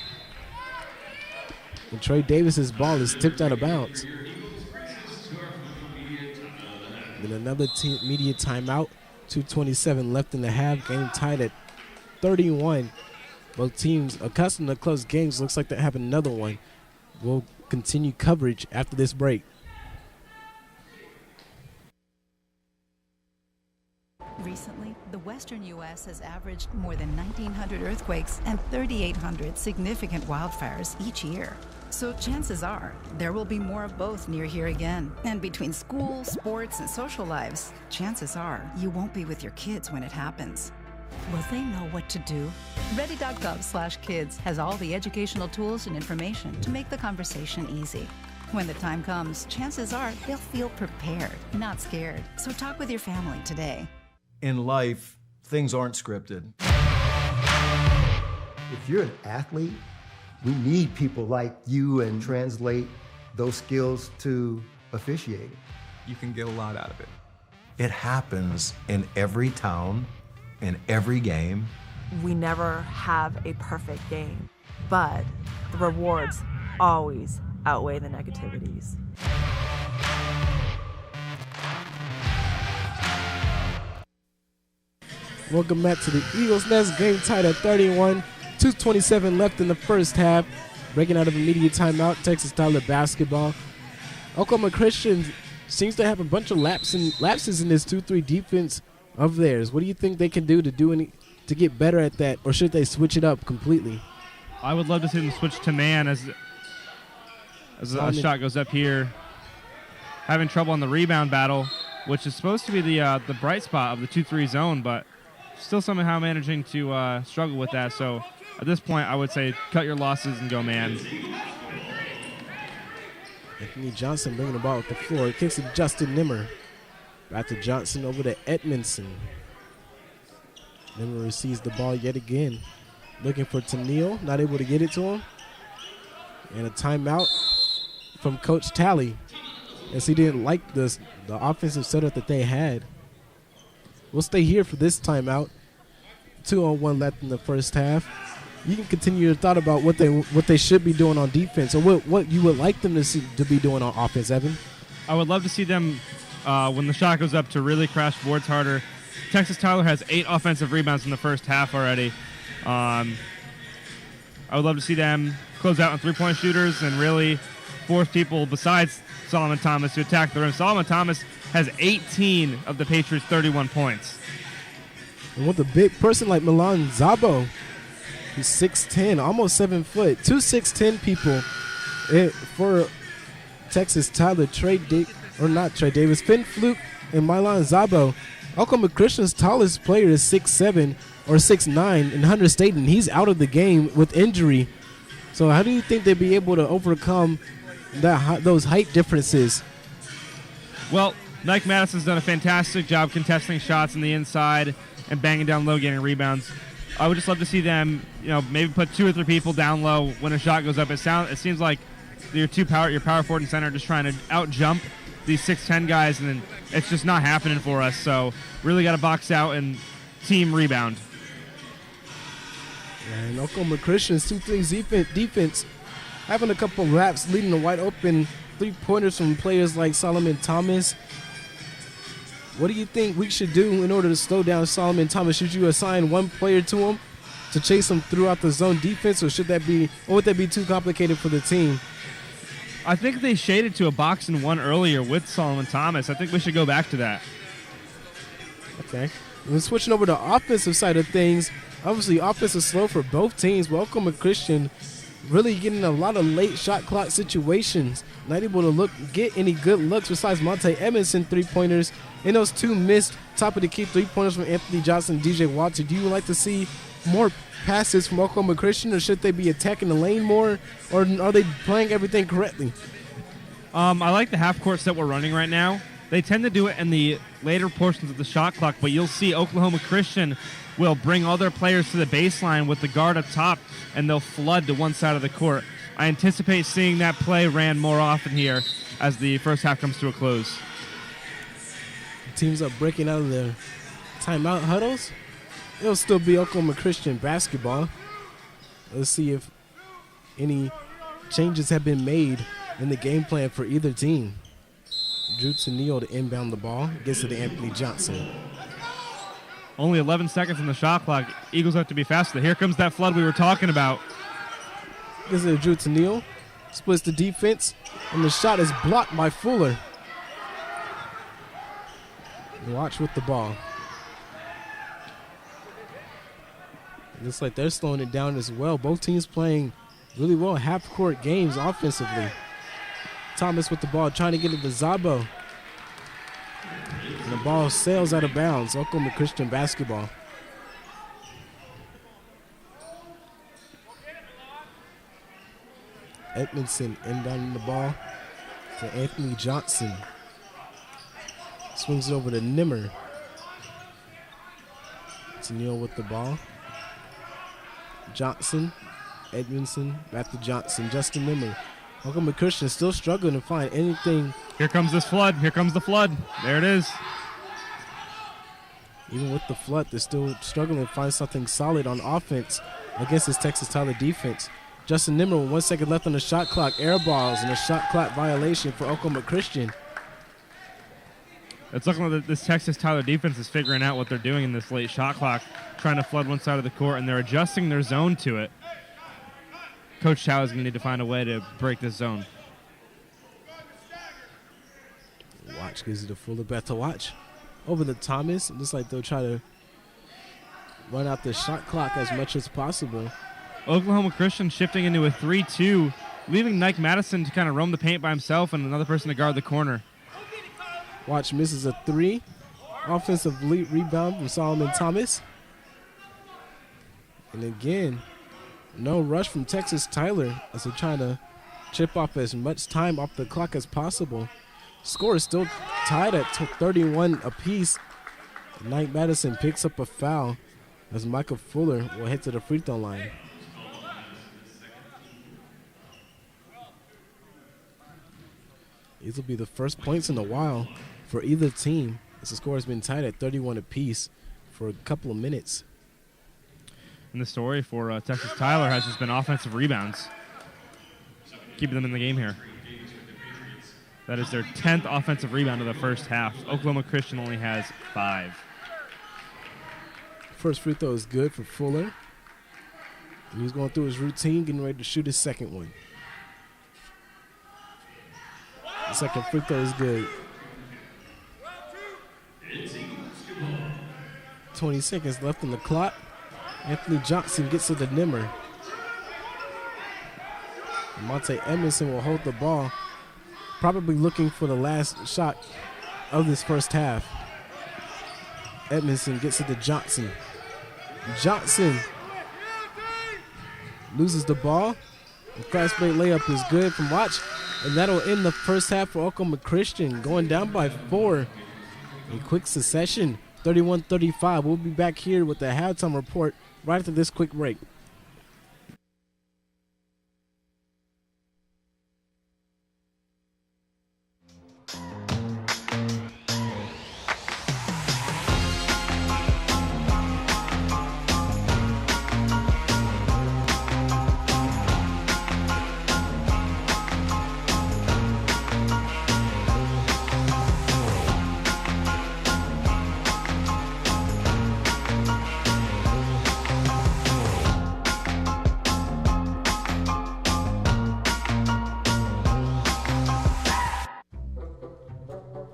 and Trey Davis's ball is tipped out of bounds. Then another media timeout. 2:27 left in the half. Game tied at 31. Both teams accustomed to close games. Looks like they have another one. We'll continue coverage after this break.
Recently, the western U.S. has averaged more than 1,900 earthquakes and 3,800 significant wildfires each year. So chances are there will be more of both near here again. And between school, sports, and social lives, chances are you won't be with your kids when it happens. Will they know what to do? Ready.gov/kids has all the educational tools and information to make the conversation easy. When the time comes, chances are they'll feel prepared, not scared. So talk with your family today.
In life, things aren't scripted.
If you're an athlete, we need people like you and translate those skills to officiating.
You can get a lot out of it.
It happens in every town, in every game.
We never have a perfect game, but the rewards always outweigh the negativities.
Welcome back to the Eagles Nest. Game tied at 31. 2:27 left in the first half. Breaking out of immediate timeout, Texas Tyler basketball. Oklahoma Christian seems to have a bunch of lapses in this 2-3 defense of theirs. What do you think they can do to get better at that, or should they switch it up completely?
I would love to see them switch to man as a shot goes up here. Having trouble on the rebound battle, which is supposed to be the bright spot of the 2-3 zone, but still somehow managing to struggle with that. So at this point, I would say cut your losses and go man.
Anthony Johnson bringing the ball up the floor. Kicks to Justin Nimmer. Back to Johnson over to Edmondson. Nimmer receives the ball yet again. Looking for Neal, not able to get it to him. And a timeout from Coach Talley, as he didn't like the offensive setup that they had. We'll stay here for this timeout. 2-on-1 left in the first half. You can continue your thought about what they should be doing on defense, or what you would like them to be doing on offense, Evan.
I would love to see them, when the shot goes up, to really crash boards harder. Texas Tyler has 8 offensive rebounds in the first half already. I would love to see them close out on three-point shooters and really force people besides Solomon Thomas to attack the rim. Solomon Thomas has 18 of the Patriots' 31 points.
And with a big person like Milan Zabo, he's 6'10", almost 7 foot. 2 6'10" people for Texas Tyler, not Trey Davis, Finn Fluke, and Milan Zabo. Oklahoma Christian's tallest player is 6'7", or 6'9", and Hunter Staten, he's out of the game with injury. So how do you think they'll be able to overcome those height differences?
Well, Nike Madison's done a fantastic job contesting shots on the inside and banging down low, getting rebounds. I would just love to see them, maybe put 2 or 3 people down low when a shot goes up. It seems like your power forward and center are just trying to out jump these 6'10" guys, and then it's just not happening for us. So really got to box out and team rebound.
And Oklahoma Christian's 2-3 defense having a couple laps, leading to wide open 3-pointers from players like Solomon Thomas. What do you think we should do in order to slow down Solomon Thomas? Should you assign one player to him to chase him throughout the zone defense, or would that be too complicated for the team?
I think they shaded to a box and 1 earlier with Solomon Thomas. I think we should go back to that.
Okay. And switching over to the offensive side of things, obviously offense is slow for both teams. Oklahoma Christian really getting a lot of late shot clock situations. Not able to get any good looks besides Monte Edmondson 3-pointers. And those 2 missed top of the key 3-pointers from Anthony Johnson and DJ Walter. Do you like to see more passes from Oklahoma Christian, or should they be attacking the lane more, or are they playing everything correctly?
I like the half court set we're running right now. They tend to do it in the later portions of the shot clock, but you'll see Oklahoma Christian will bring all their players to the baseline with the guard up top, and they'll flood to one side of the court. I anticipate seeing that play ran more often here as the first half comes to a close.
Teams are breaking out of their timeout huddles. It'll still be Oklahoma Christian basketball. Let's see if any changes have been made in the game plan for either team. Drew Tennille to inbound the ball. Gets it to Anthony Johnson.
Only 11 seconds on the shot clock. Eagles have to be faster. Here comes that flood we were talking about.
Gets it to Drew Tennille. Splits the defense, and the shot is blocked by Fuller. Watch with the ball. Looks like they're slowing it down as well. Both teams playing really well half-court games offensively. Thomas with the ball, trying to get it to Zabo. And the ball sails out of bounds. Oklahoma Christian basketball. Edmondson inbounding the ball to Anthony Johnson. Swings it over to Nimmer. Tennille with the ball. Johnson, Edmondson, back to Johnson, Justin Nimmer. Oklahoma Christian still struggling to find anything.
Here comes this flood. Here comes the flood. There it is.
Even with the flood, they're still struggling to find something solid on offense against this Texas Tyler defense. Justin Nimmer with 1 second left on the shot clock. Air balls and a shot clock violation for Oklahoma Christian.
It's looking like this Texas Tyler defense is figuring out what they're doing in this late shot clock, trying to flood one side of the court, and they're adjusting their zone to it. Coach Chow is going to need to find a way to break this zone.
Watch gives it a Fuller back to Watch. Over to Thomas. It looks like they'll try to run out the shot clock as much as possible.
Oklahoma Christian shifting into a 3-2, leaving Nike Madison to kind of roam the paint by himself and another person to guard the corner.
Watch misses a 3. Offensive rebound from Solomon Thomas. And again, no rush from Texas Tyler as they're trying to chip off as much time off the clock as possible. Score is still tied at 31 apiece. Nike Madison picks up a foul as Michael Fuller will head to the free throw line. These will be the first points in a while for either team, as the score has been tied at 31 apiece for a couple of minutes.
And the story for Texas Tyler has just been offensive rebounds, keeping them in the game here. That is their 10th offensive rebound of the first half. Oklahoma Christian only has 5.
First free throw is good for Fuller. And he's going through his routine, getting ready to shoot his second one. The second free throw is good. 20 seconds left on the clock. Anthony Johnson gets to the Nimmer. Monte Edmondson will hold the ball, probably looking for the last shot of this first half. Edmondson gets it to Johnson. Johnson loses the ball. The fast break layup is good from Watch, and that'll end the first half for Oklahoma Christian, going down by 4 in quick succession, 31-35. We'll be back here with the halftime report right after this quick break.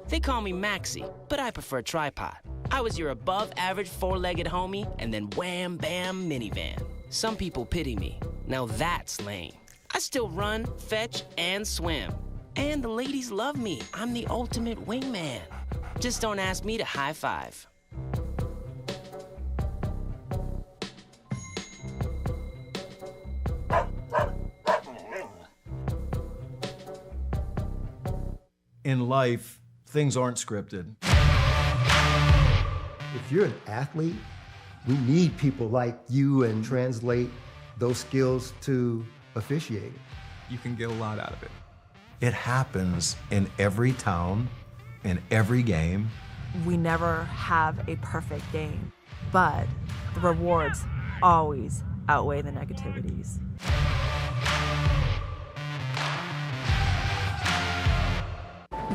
They call me Maxie, but I prefer tripod. I was your above-average four-legged homie, and then wham, bam, minivan. Some people pity me. Now that's lame. I still run, fetch, and swim. And the ladies love me. I'm the ultimate wingman. Just don't ask me to high five.
In life, things aren't scripted.
If you're an athlete, we need people like you and translate those skills to officiating.
You can get a lot out of it.
It happens in every town, in every game.
We never have a perfect game, but the rewards always outweigh the negativities.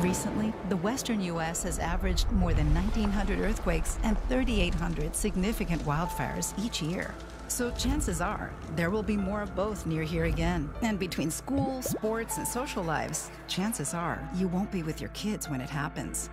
Recently, the western U.S. has averaged more than 1,900 earthquakes and 3,800 significant wildfires each year. So chances are there will be more of both near here again. And between school, sports, and social lives, chances are you won't be with your kids when it happens.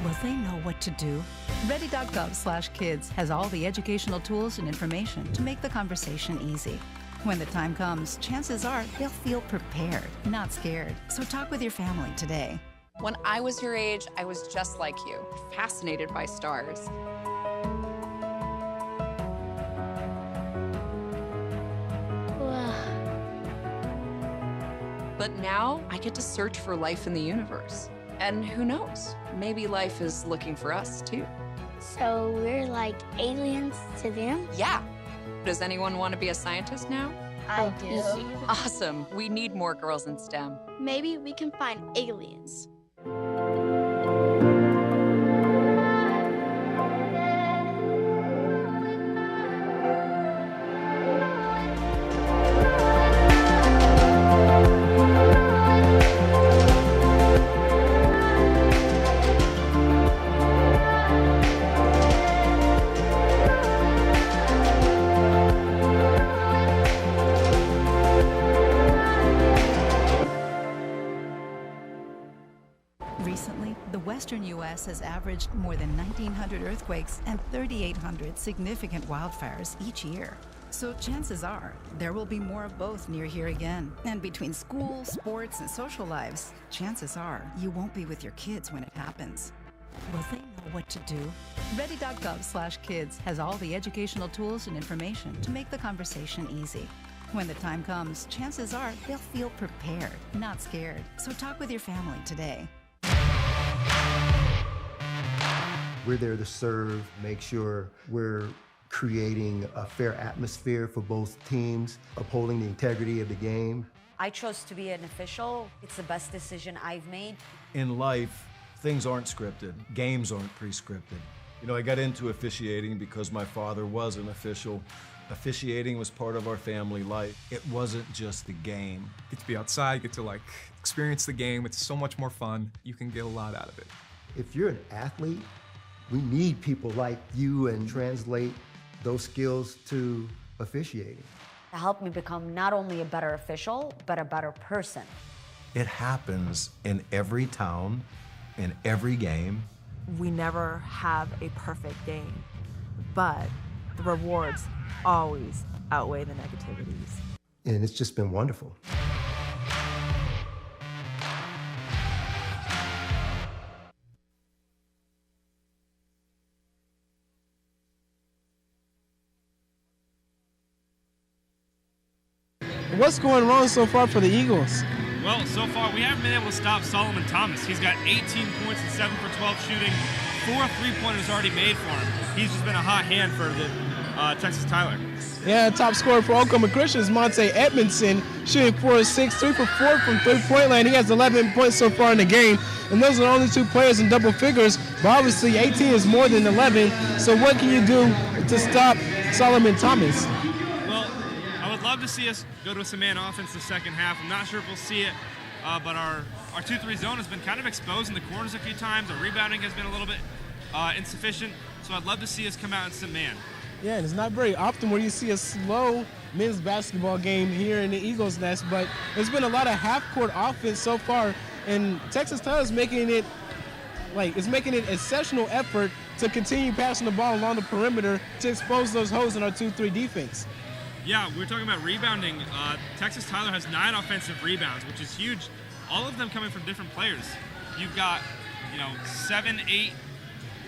Will they know what to do? Ready.gov/kids has all the educational tools and information to make the conversation easy. When the time comes, chances are they'll feel prepared, not scared. So talk with your family today.
When I was your age, I was just like you, fascinated by stars. But now I get to search for life in the universe. And who knows, maybe life is looking for us too.
So we're like aliens to them?
Yeah. Does anyone want to be a scientist now?
I do.
Awesome. We need more girls in STEM.
Maybe we can find aliens.
Recently, the western U.S. has averaged more than 1,900 earthquakes and 3,800 significant wildfires each year. So chances are there will be more of both near here again. And between school, sports, and social lives, chances are you won't be with your kids when it happens. Will they know what to do? Ready.gov/kids has all the educational tools and information to make the conversation easy. When the time comes, chances are they'll feel prepared, not scared. So talk with your family today.
We're there to serve, make sure we're creating a fair atmosphere for both teams, upholding the integrity of the game.
I chose to be an official. It's the best decision I've made.
In life, things aren't scripted. Games aren't pre-scripted. You know, I got into officiating because my father was an official. Officiating was part of our family life. It wasn't just the game.
Get to be outside, get to like experience the game. It's so much more fun. You can get a lot out of it.
If you're an athlete, we need people like you and translate those skills to officiating.
To help me become not only a better official, but a better person.
It happens in every town, in every game.
We never have a perfect game, but the rewards always outweigh the negativities.
And it's just been wonderful.
going wrong so far for the Eagles?
Well, so far we haven't been able to stop Solomon Thomas. He's got 18 points and 7 for 12 shooting. 4 3-pointers already made for him. He's just been a hot hand for the Texas Tyler.
Yeah, top scorer for Oklahoma Christian is Monte Edmondson, shooting 4 of 6, 3 for 4 from three-point line. He has 11 points so far in the game, and those are the only 2 players in double figures. But obviously, 18 is more than 11. So what can you do to stop Solomon Thomas?
Well, I would love to see us go to some man offense the second half. I'm not sure if we'll see it, but our 2-3 zone has been kind of exposed in the corners a few times. Our rebounding has been a little bit insufficient. So I'd love to see us come out in some man.
Yeah, and it's not very often where you see a slow men's basketball game here in the Eagles Nest, but there's been a lot of half-court offense so far, and Texas Tyler is making it exceptional effort to continue passing the ball along the perimeter to expose those holes in our 2-3 defense.
Yeah, we're talking about rebounding. Texas Tyler has 9 offensive rebounds, which is huge. All of them coming from different players. You've got,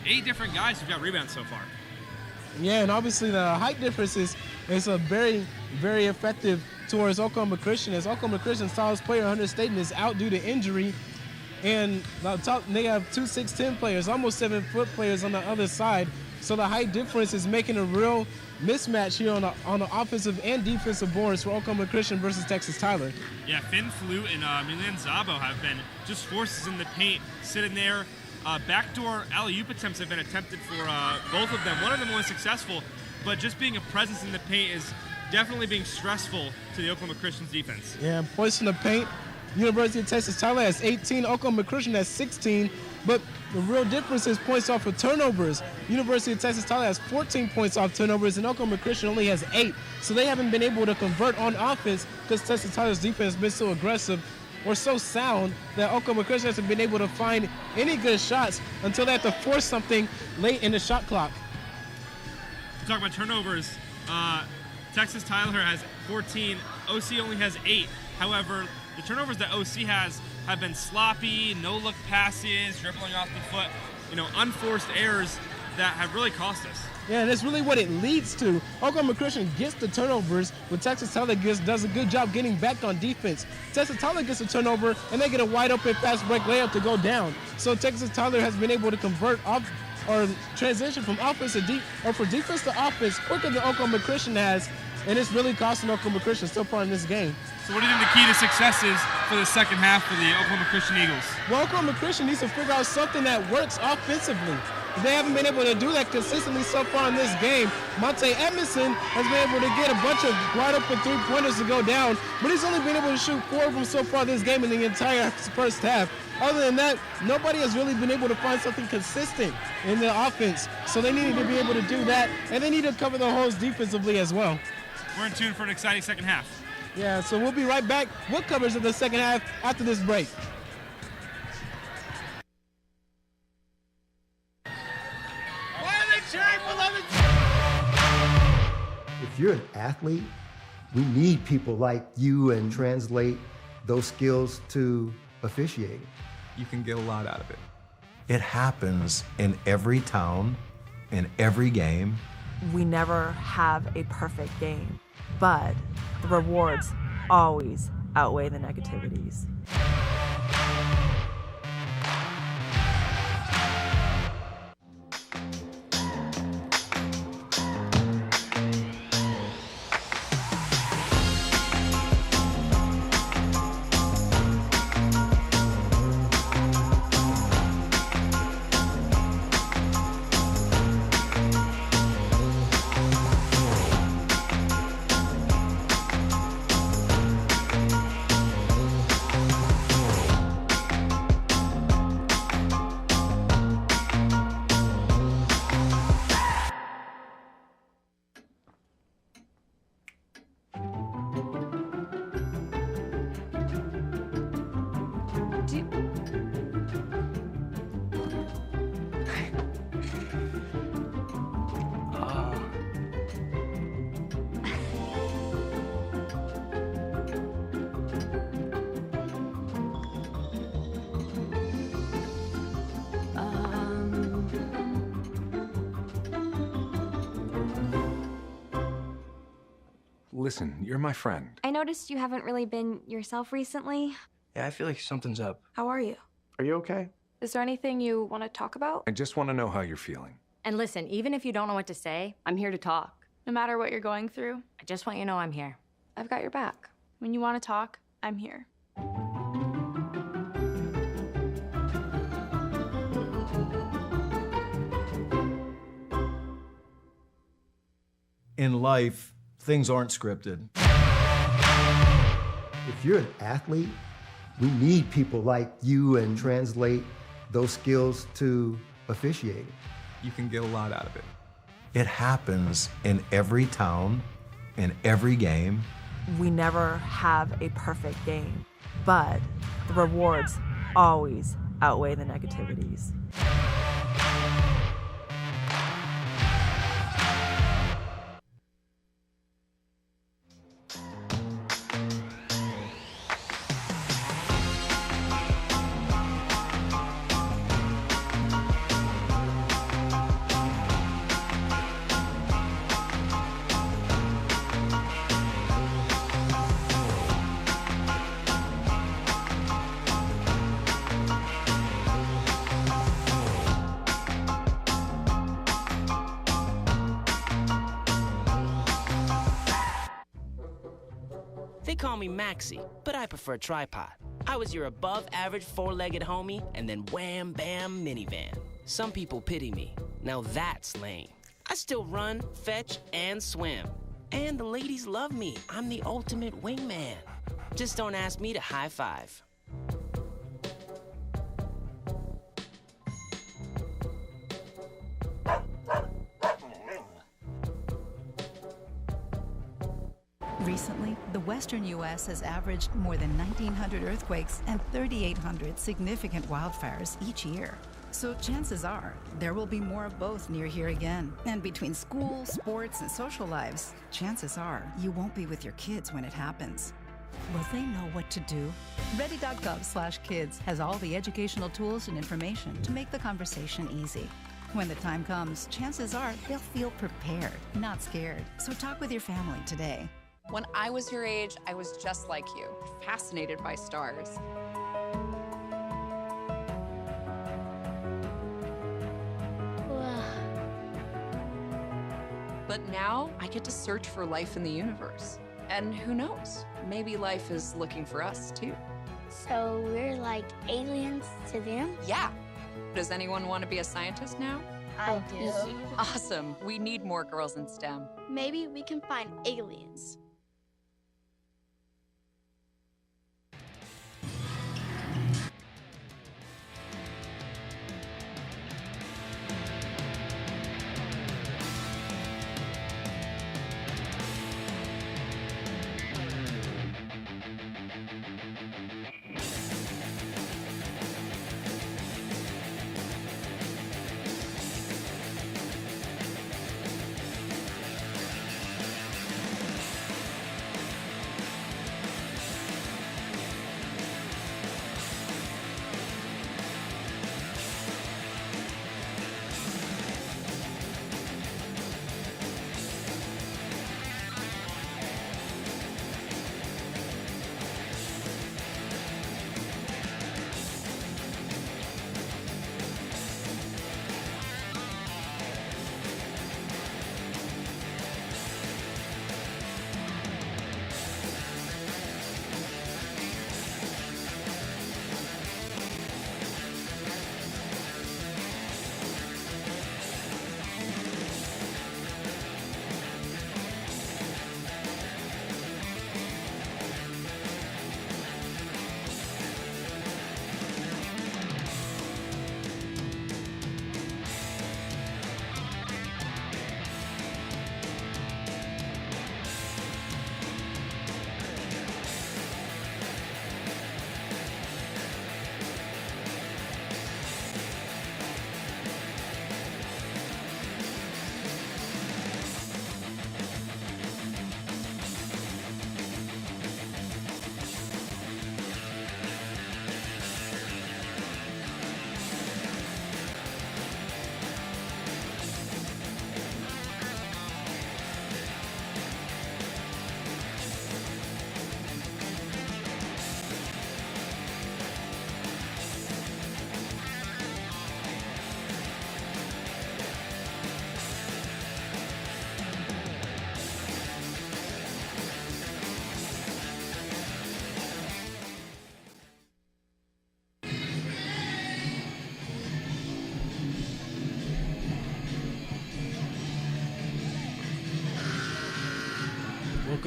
8 different guys who've got rebounds so far.
Yeah, and obviously the height difference is a very, very effective towards Oklahoma Christian, as Oklahoma Christian's tallest player, Hunter Staten, is out due to injury. And they have 2 6'10" players, almost 7-foot players on the other side. So the height difference is making a real mismatch here on the offensive and defensive boards for Oklahoma Christian versus Texas Tyler.
Yeah, Finn Flute and Milan Zabo have been just forces in the paint, sitting there. Backdoor alley-oop attempts have been attempted for both of them. One of them was successful, but just being a presence in the paint is definitely being stressful to the Oklahoma Christian's defense.
Yeah, points in the paint. University of Texas Tyler has 18, Oklahoma Christian has 16, but the real difference is points off of turnovers. University of Texas Tyler has 14 points off turnovers, and Oklahoma Christian only has 8. So they haven't been able to convert on offense because Texas Tyler's defense has been so aggressive or so sound that Oklahoma Christian hasn't been able to find any good shots until they have to force something late in the shot clock.
Talk about turnovers. Texas Tyler has 14. OC only has 8. However, the turnovers that OC has have been sloppy, no-look passes, dribbling off the foot, unforced errors that have really cost us.
Yeah, and that's really what it leads to. Oklahoma Christian gets the turnovers, but Texas Tyler does a good job getting back on defense. Texas Tyler gets a turnover, and they get a wide-open fast break layup to go down. So Texas Tyler has been able to convert off or transition from offense to from defense to offense quicker than Oklahoma Christian has, and it's really costing Oklahoma Christian so far in this game.
So what do you think the key to success is for the second half for the Oklahoma Christian Eagles?
Well, Oklahoma Christian needs to figure out something that works offensively. They haven't been able to do that consistently so far in this game. Monte Edmondson has been able to get a bunch of wide open 3-pointers to go down, but he's only been able to shoot 4 of them so far this game in the entire first half. Other than that, nobody has really been able to find something consistent in the offense. So they need to be able to do that, and they need to cover the holes defensively as well.
We're in tune for an exciting second half.
Yeah, so we'll be right back with coverage of the second half after this break.
If you're an athlete, we need people like you and translate those skills to officiating.
You can get a lot out of it.
It happens in every town, in every game.
We never have a perfect game, but the rewards always outweigh the negativities.
Listen, you're my friend.
I noticed you haven't really been yourself recently.
Yeah, I feel like something's up.
How are you?
Are you okay?
Is there anything you want to talk about?
I just want to know how you're feeling.
And listen, even if you don't know what to say, I'm here to talk.
No matter what you're going through,
I just want you to know I'm here.
I've got your back. When you want to talk, I'm here.
In life, things aren't scripted.
If you're an athlete, we need people like you and translate those skills to officiating.
You can get a lot out of it.
It happens in every town, in every game.
We never have a perfect game, but the rewards always outweigh the negativities.
They call me Maxie, but I prefer tripod. I was your above-average four-legged homie, and then wham, bam, minivan. Some people pity me. Now that's lame. I still run, fetch, and swim. And the ladies love me. I'm the ultimate wingman. Just don't ask me to high five.
Recently, the western U.S. has averaged more than 1,900 earthquakes and 3,800 significant wildfires each year. So chances are there will be more of both near here again. And between school, sports, and social lives, chances are you won't be with your kids when it happens. Will they know what to do? Ready.gov/kids has all the educational tools and information to make the conversation easy. When the time comes, chances are they'll feel prepared, not scared. So talk with your family today.
When I was your age, I was just like you, fascinated by stars. But now I get to search for life in the universe. And who knows, maybe life is looking for us too.
So we're like aliens to them?
Yeah. Does anyone want to be a scientist now?
I do.
Awesome. We need more girls in STEM.
Maybe we can find aliens.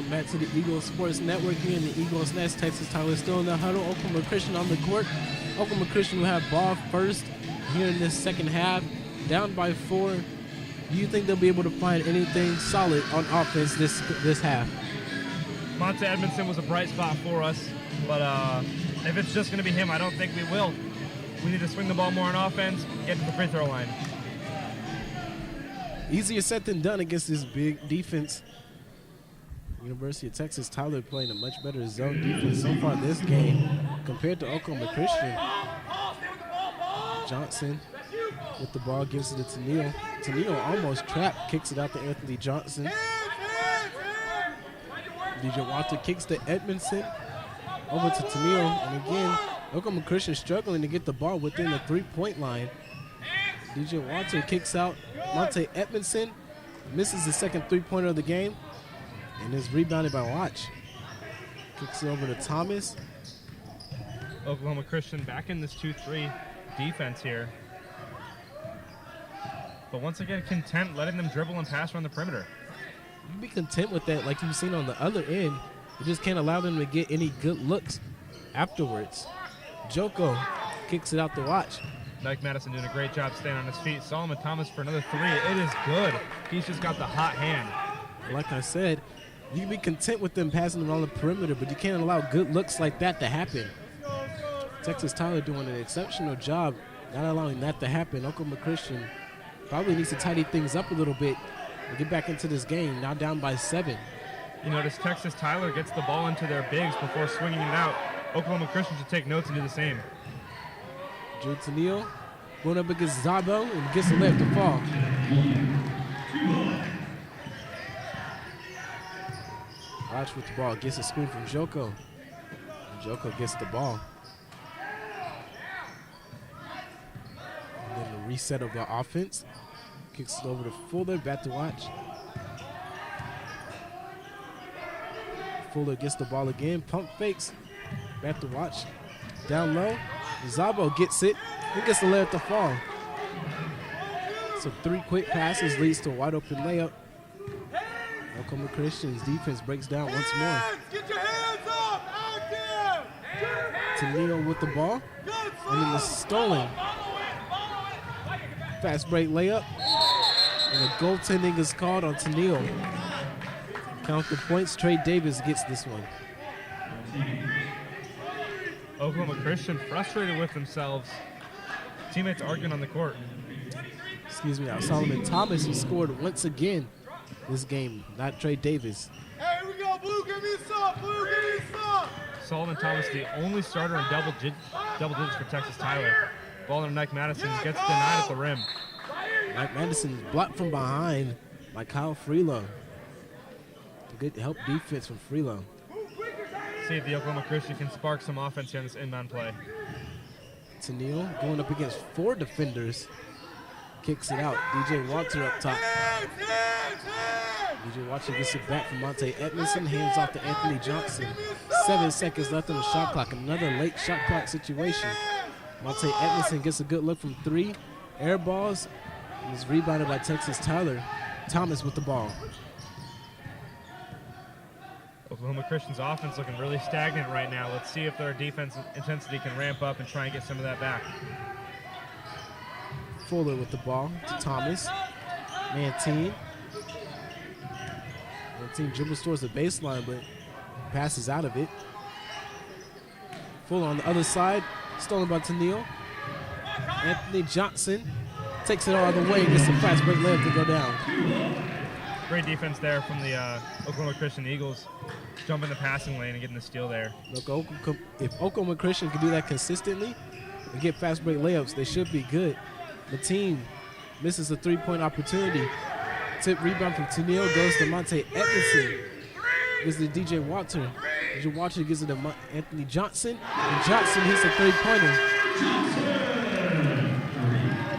Welcome back to the Eagles Sports Network here in the Eagles Nest. Texas Tyler still in the huddle. Oklahoma Christian on the court. Oklahoma Christian will have ball first here in this second half. Down by 4. Do you think they'll be able to find anything solid on offense this half?
Monte Edmondson was a bright spot for us, but if it's just going to be him, I don't think we will. We need to swing the ball more on offense, get to the free throw line.
Easier said than done against this big defense. University of Texas Tyler playing a much better zone defense so far this game compared to Oklahoma Christian. Johnson with the ball gives it to Tennille. Tennille almost trapped, kicks it out to Anthony Johnson. DJ Walter kicks to Edmondson, over to Tennille, and again, Oklahoma Christian struggling to get the ball within the 3-point line. DJ Walter kicks out Monte Edmondson, misses the second 3-pointer of the game, and is rebounded by Watch. Kicks it over to Thomas.
Oklahoma Christian back in this 2-3 defense here. But once again, content letting them dribble and pass around the perimeter.
You can be content with that like you've seen on the other end. You just can't allow them to get any good looks afterwards. Joko kicks it out to Watch.
Mike Madison doing a great job staying on his feet. Solomon Thomas for another 3. It is good. He's just got the hot hand.
Like I said, you can be content with them passing around the perimeter, but you can't allow good looks like that to happen. Texas Tyler doing an exceptional job not allowing that to happen. Oklahoma Christian probably needs to tidy things up a little bit and get back into this game, now down by 7.
You notice Texas Tyler gets the ball into their bigs before swinging it out. Oklahoma Christian should take notes and do the same.
Drew Tennille going up against Zabo and gets the left to fall. Watch with the ball, gets a screen from Joko. And Joko gets the ball. And then the reset of the offense. Kicks it over to Fuller, back to Watch. Fuller gets the ball again, pump fakes, back to Watch. Down low, Zabo gets it, he gets the layup to fall. So 3 quick passes leads to a wide open layup. Oklahoma Christian's defense breaks down once more.
Get your hands up out there!
Tennille with the ball, and then the stolen. Fast break layup, and the goaltending is called on Tennille. Count the points, Trey Davis gets this one.
Oklahoma Christian frustrated with themselves. Teammates arguing on the court.
Excuse me, now Solomon Thomas, who scored once again this game, not Trey Davis.
Hey, here we go, Blue, give me some, Blue, give me some.
Solomon Thomas, the only starter in double digits for Texas Tyler. Ball to Mike Madison, gets denied at the rim.
Mike Madison blocked from behind by Kyle Freelo. Good help defense from Freelo.
See if the Oklahoma Christian can spark some offense here on this inbound play.
Tennille going up against 4 defenders. Kicks it out. DJ Walter up top. DJ Walter gets it back from Monte Edmondson. Hands off to Anthony Johnson. 7 seconds left on the shot clock. Another late shot clock situation. Monte Edmondson gets a good look from 3. Air balls. And is rebounded by Texas Tyler. Thomas with the ball.
Oklahoma Christian's offense looking really stagnant right now. Let's see if their defense intensity can ramp up and try and get some of that back.
Fuller with the ball to Thomas. Mantine. Mantine dribbles towards the baseline, but passes out of it. Fuller on the other side, stolen by Tennille. Anthony Johnson takes it all the way and gets a fast break layup to go down.
Great defense there from the Oklahoma Christian Eagles. Jumping the passing lane and getting the steal there.
Look, if Oklahoma Christian can do that consistently and get fast break layups, they should be good. The team misses a 3-point opportunity. Tip rebound from Tennille goes to Monte Edmondson. Gives it to DJ Walter. DJ Walter gives it to Anthony Johnson. And Johnson hits a 3-pointer.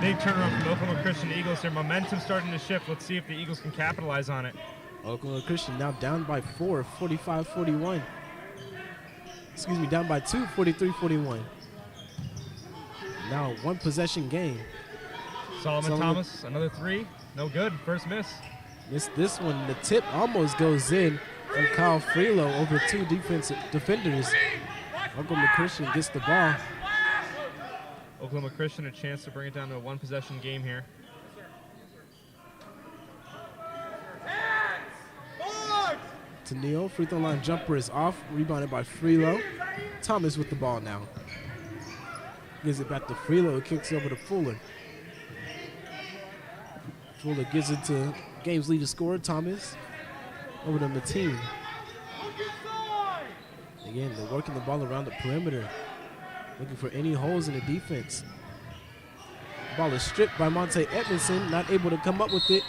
Big turnaround from the Oklahoma Christian Eagles. Their momentum starting to shift. Let's see if the Eagles can capitalize on it.
Oklahoma Christian now down by 4, 45-41. Excuse me, down by 2, 43-41. Now a 1-possession game.
Solomon Thomas, another 3. No good. First miss.
Missed this one. The tip almost goes in from Kyle Freelo over 2 defensive defenders. Oklahoma Christian gets the ball.
Oklahoma Christian a chance to bring it down to a 1-possession game here.
Tenille, free throw line jumper is off, rebounded by Freelo. Thomas with the ball now. Gives it back to Freelo, who kicks over to Fuller. Fuller gives it to game's leading scorer, Thomas. Over to Mateen. Again, they're working the ball around the perimeter, looking for any holes in the defense. Ball is stripped by Monte Edmondson, not able to come up with it.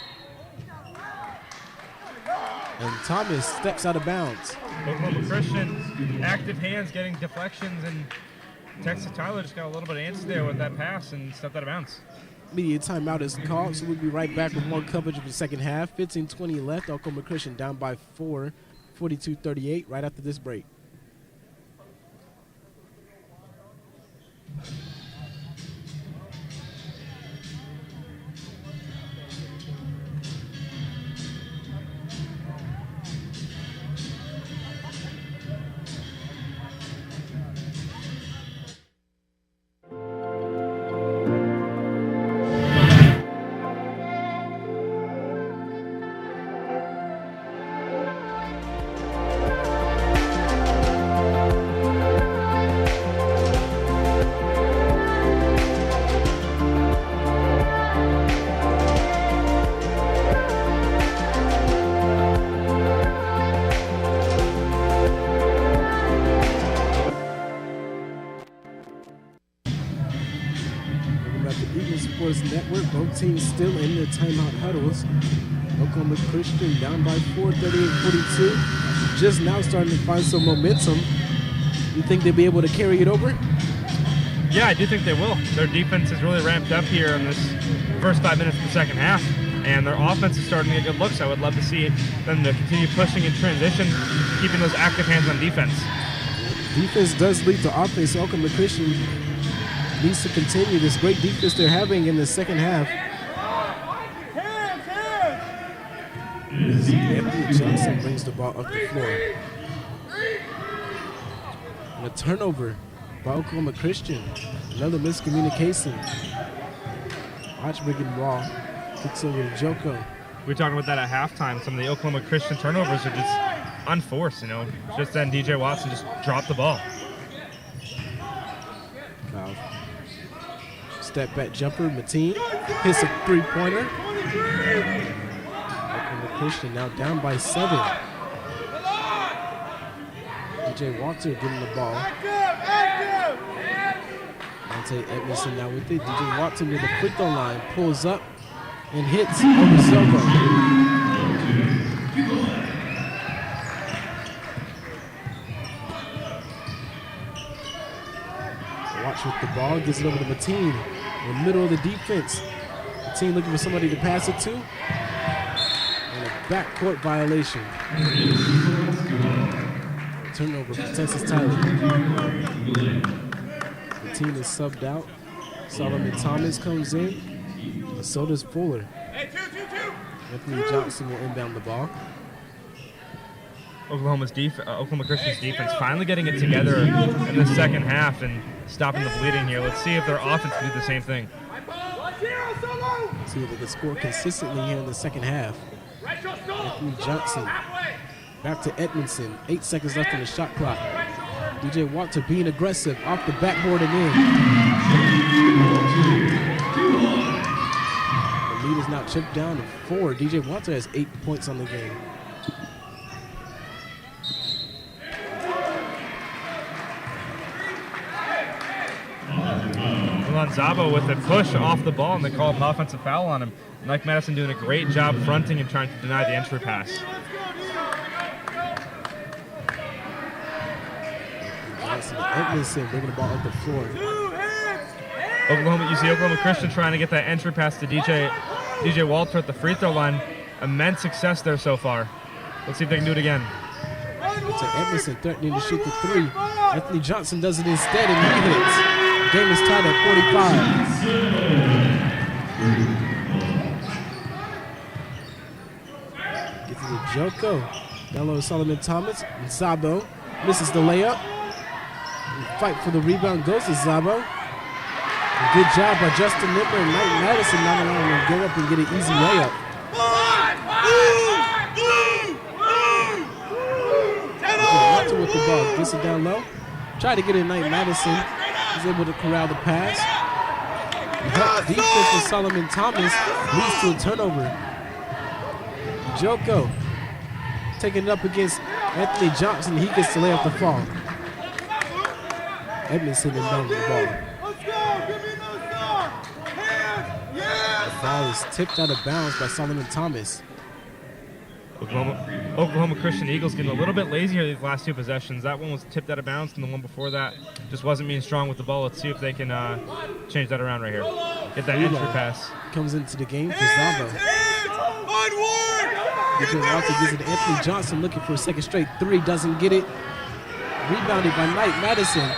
And Thomas steps out of bounds.
Oklahoma Christian, active hands getting deflections, and Texas Tyler just got a little bit of answer there with that pass and stepped out of bounds.
Immediate timeout is called, so we'll be right back with more coverage of the second half. 15-20 left. Oklahoma Christian down by 4, 42-38, right after this break. Network, both teams still in their timeout huddles. Oklahoma Christian down by 4, 38-42. Just now starting to find some momentum. You think they'll be able to carry it over?
Yeah, I do think they will. Their defense has really ramped up here in this first 5 minutes of the second half, and their offense is starting to get good looks. I would love to see them to continue pushing in transition, keeping those active hands on defense.
Defense does lead to offense. Oklahoma Christian needs to continue this great defense they're having in the second half. Anthony Johnson brings the ball up the floor. And a turnover by Oklahoma Christian. Another miscommunication. Watch bringing the ball. Kicks over to Joko.
We were talking about that at halftime. Some of the Oklahoma Christian turnovers are just unforced, you know. Just then DJ Watson just dropped the ball.
Step back jumper, Mateen hits a three-pointer. Oklahoma Christian now down by 7. DJ Walter getting the ball. Monte Edmondson now with it. DJ Watson to the free throw line, pulls up and hits over Silva. Watch with the ball, gives it over to Mateen in the middle of the defense. Mateen looking for somebody to pass it to. And a backcourt violation. Turnover for Texas Tyler. Mateen is subbed out. Solomon Thomas comes in. And so does Fuller. Anthony Johnson will inbound the ball.
Oklahoma Christian's defense finally getting it together in the second half and stopping the bleeding here. Let's see if their offense can do the same thing.
See if they can score consistently here in the second half. Anthony Johnson back to Edmondson. 8 seconds left on the shot clock. DJ Walter being aggressive off the backboard and in. The lead is now chipped down to 4. DJ Walter has 8 points on the game.
Zabo with a push off the ball, and they call an offensive foul on him. Mike Madison doing a great job fronting and trying to deny the entry pass.
Edmondson bringing the ball up the floor.
You see Oklahoma Christian trying to get that entry pass to DJ Walter at the free throw line. Immense success there so far. Let's see if they can do it again.
To Edmondson threatening to shoot the 3. Anthony Johnson does it instead and he hits. The game is tied at 45. Gets it to Joko. Down low to Solomon Thomas. And Zabo misses the layup. And fight for the rebound goes to Zabo. Good job by Justin Nimmer and Knight Madison not allowing him to go up and get an easy layup. Walter with the ball, gets it down low. Tried to get it Knight Madison. He's able to corral the pass. Defense for Solomon Thomas leads to a turnover. Joko taking it up against Anthony Johnson. He gets to lay off the fall. Edmondson inbounds the ball. The ball is tipped out of bounds by Solomon Thomas.
Oklahoma Christian Eagles getting a little bit lazier these last two possessions. That one was tipped out of bounds, and the one before that just wasn't being strong with the ball. Let's see if they can change that around right here. Get that entry pass.
Comes into the game for Zabo. DJ Walter gives it to Anthony Johnson, looking for a second straight three, doesn't get it. Rebounded by Knight Madison.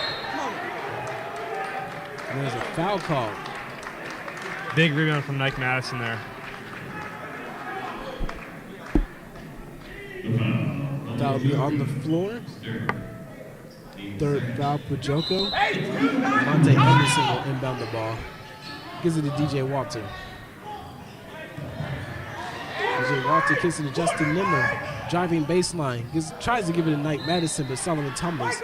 And there's a foul call.
Big rebound from Knight Madison there.
That'll be on the floor. Third foul for Joko. Monte Anderson will inbound the ball. Gives it to DJ Walter. DJ Walter kicks it to Justin Nimmer. Driving baseline. Tries to give it to Knight Madison, but Solomon Thomas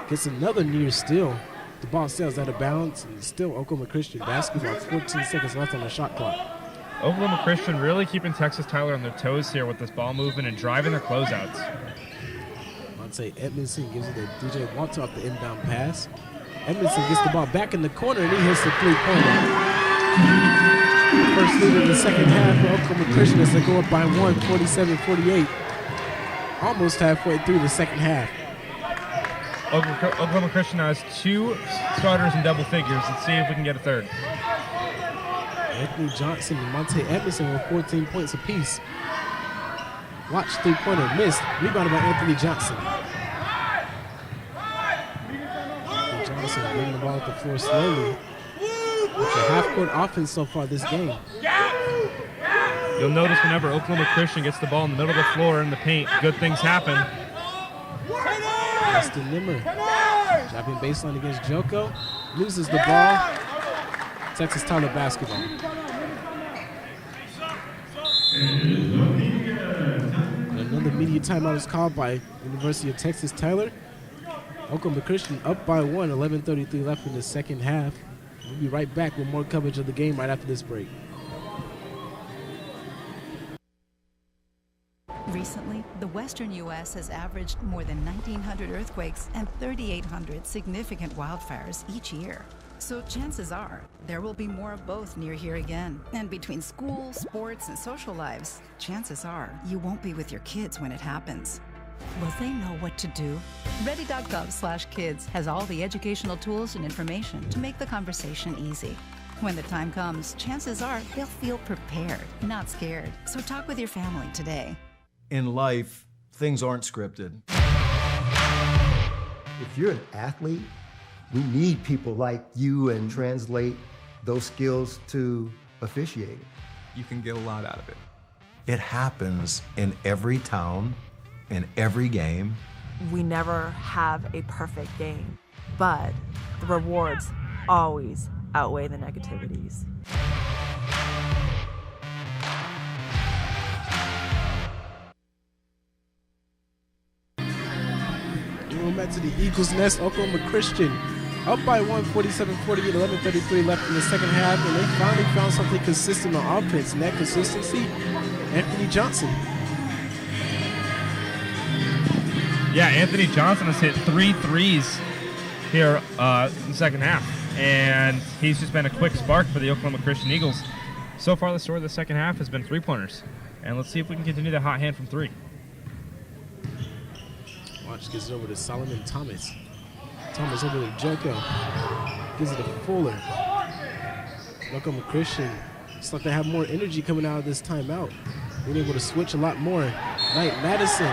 gets another near steal. The ball sails out of bounds, and still Oklahoma Christian basketball. 14 seconds left on the shot clock.
Oklahoma Christian really keeping Texas Tyler on their toes here with this ball movement and driving their closeouts.
Monte Edmondson gives it to DJ Walter off the inbound pass. Edmondson gets the ball back in the corner, and he hits the three-pointer. First lead of the second half for Oklahoma Christian as they go up by 1, 47-48. Almost halfway through the second half.
Oklahoma Christian has two starters in double figures. Let's see if we can get a third.
Anthony Johnson and Monte Edmondson with 14 points apiece. Watch three-pointer missed. Rebounded by Anthony Johnson. Anthony Johnson bringing the ball up the floor slowly. It's a half-court offense so far this game.
You'll notice whenever Oklahoma Christian gets the ball in the middle of the floor in the paint, good things happen.
Justin Nimmer dropping baseline against Joko. Loses the ball. Texas Tyler basketball. And another media timeout is called by University of Texas Tyler. Oklahoma Christian up by 1, 11:33 left in the second half. We'll be right back with more coverage of the game right after this break.
Recently, the western U.S. has averaged more than 1,900 earthquakes and 3,800 significant wildfires each year. So chances are there will be more of both near here again. And between school, sports, and social lives, chances are you won't be with your kids when it happens. Will they know what to do? Ready.gov/kids has all the educational tools and information to make the conversation easy. When the time comes, chances are they'll feel prepared, not scared. So talk with your family today.
In life, things aren't scripted.
If you're an athlete, we need people like you and translate those skills to officiating.
You can get a lot out of it.
It happens in every town, in every game.
We never have a perfect game, but the rewards always outweigh the negativities.
Going back to the Eagles' Nest, Oklahoma Christian up by 1, 47-48, 11:33 left in the second half, and they finally found something consistent on offense, and that consistency, Anthony Johnson.
Yeah, Anthony Johnson has hit 3 threes here in the second half, and he's just been a quick spark for the Oklahoma Christian Eagles. So far, the story of the second half has been three-pointers, and let's see if we can continue that hot hand from 3.
Watch gets it over to Solomon Thomas. Thomas over to Joko. Gives it to Fuller. Oklahoma Christian. It's like they have more energy coming out of this timeout. Being able to switch a lot more. Knight Madison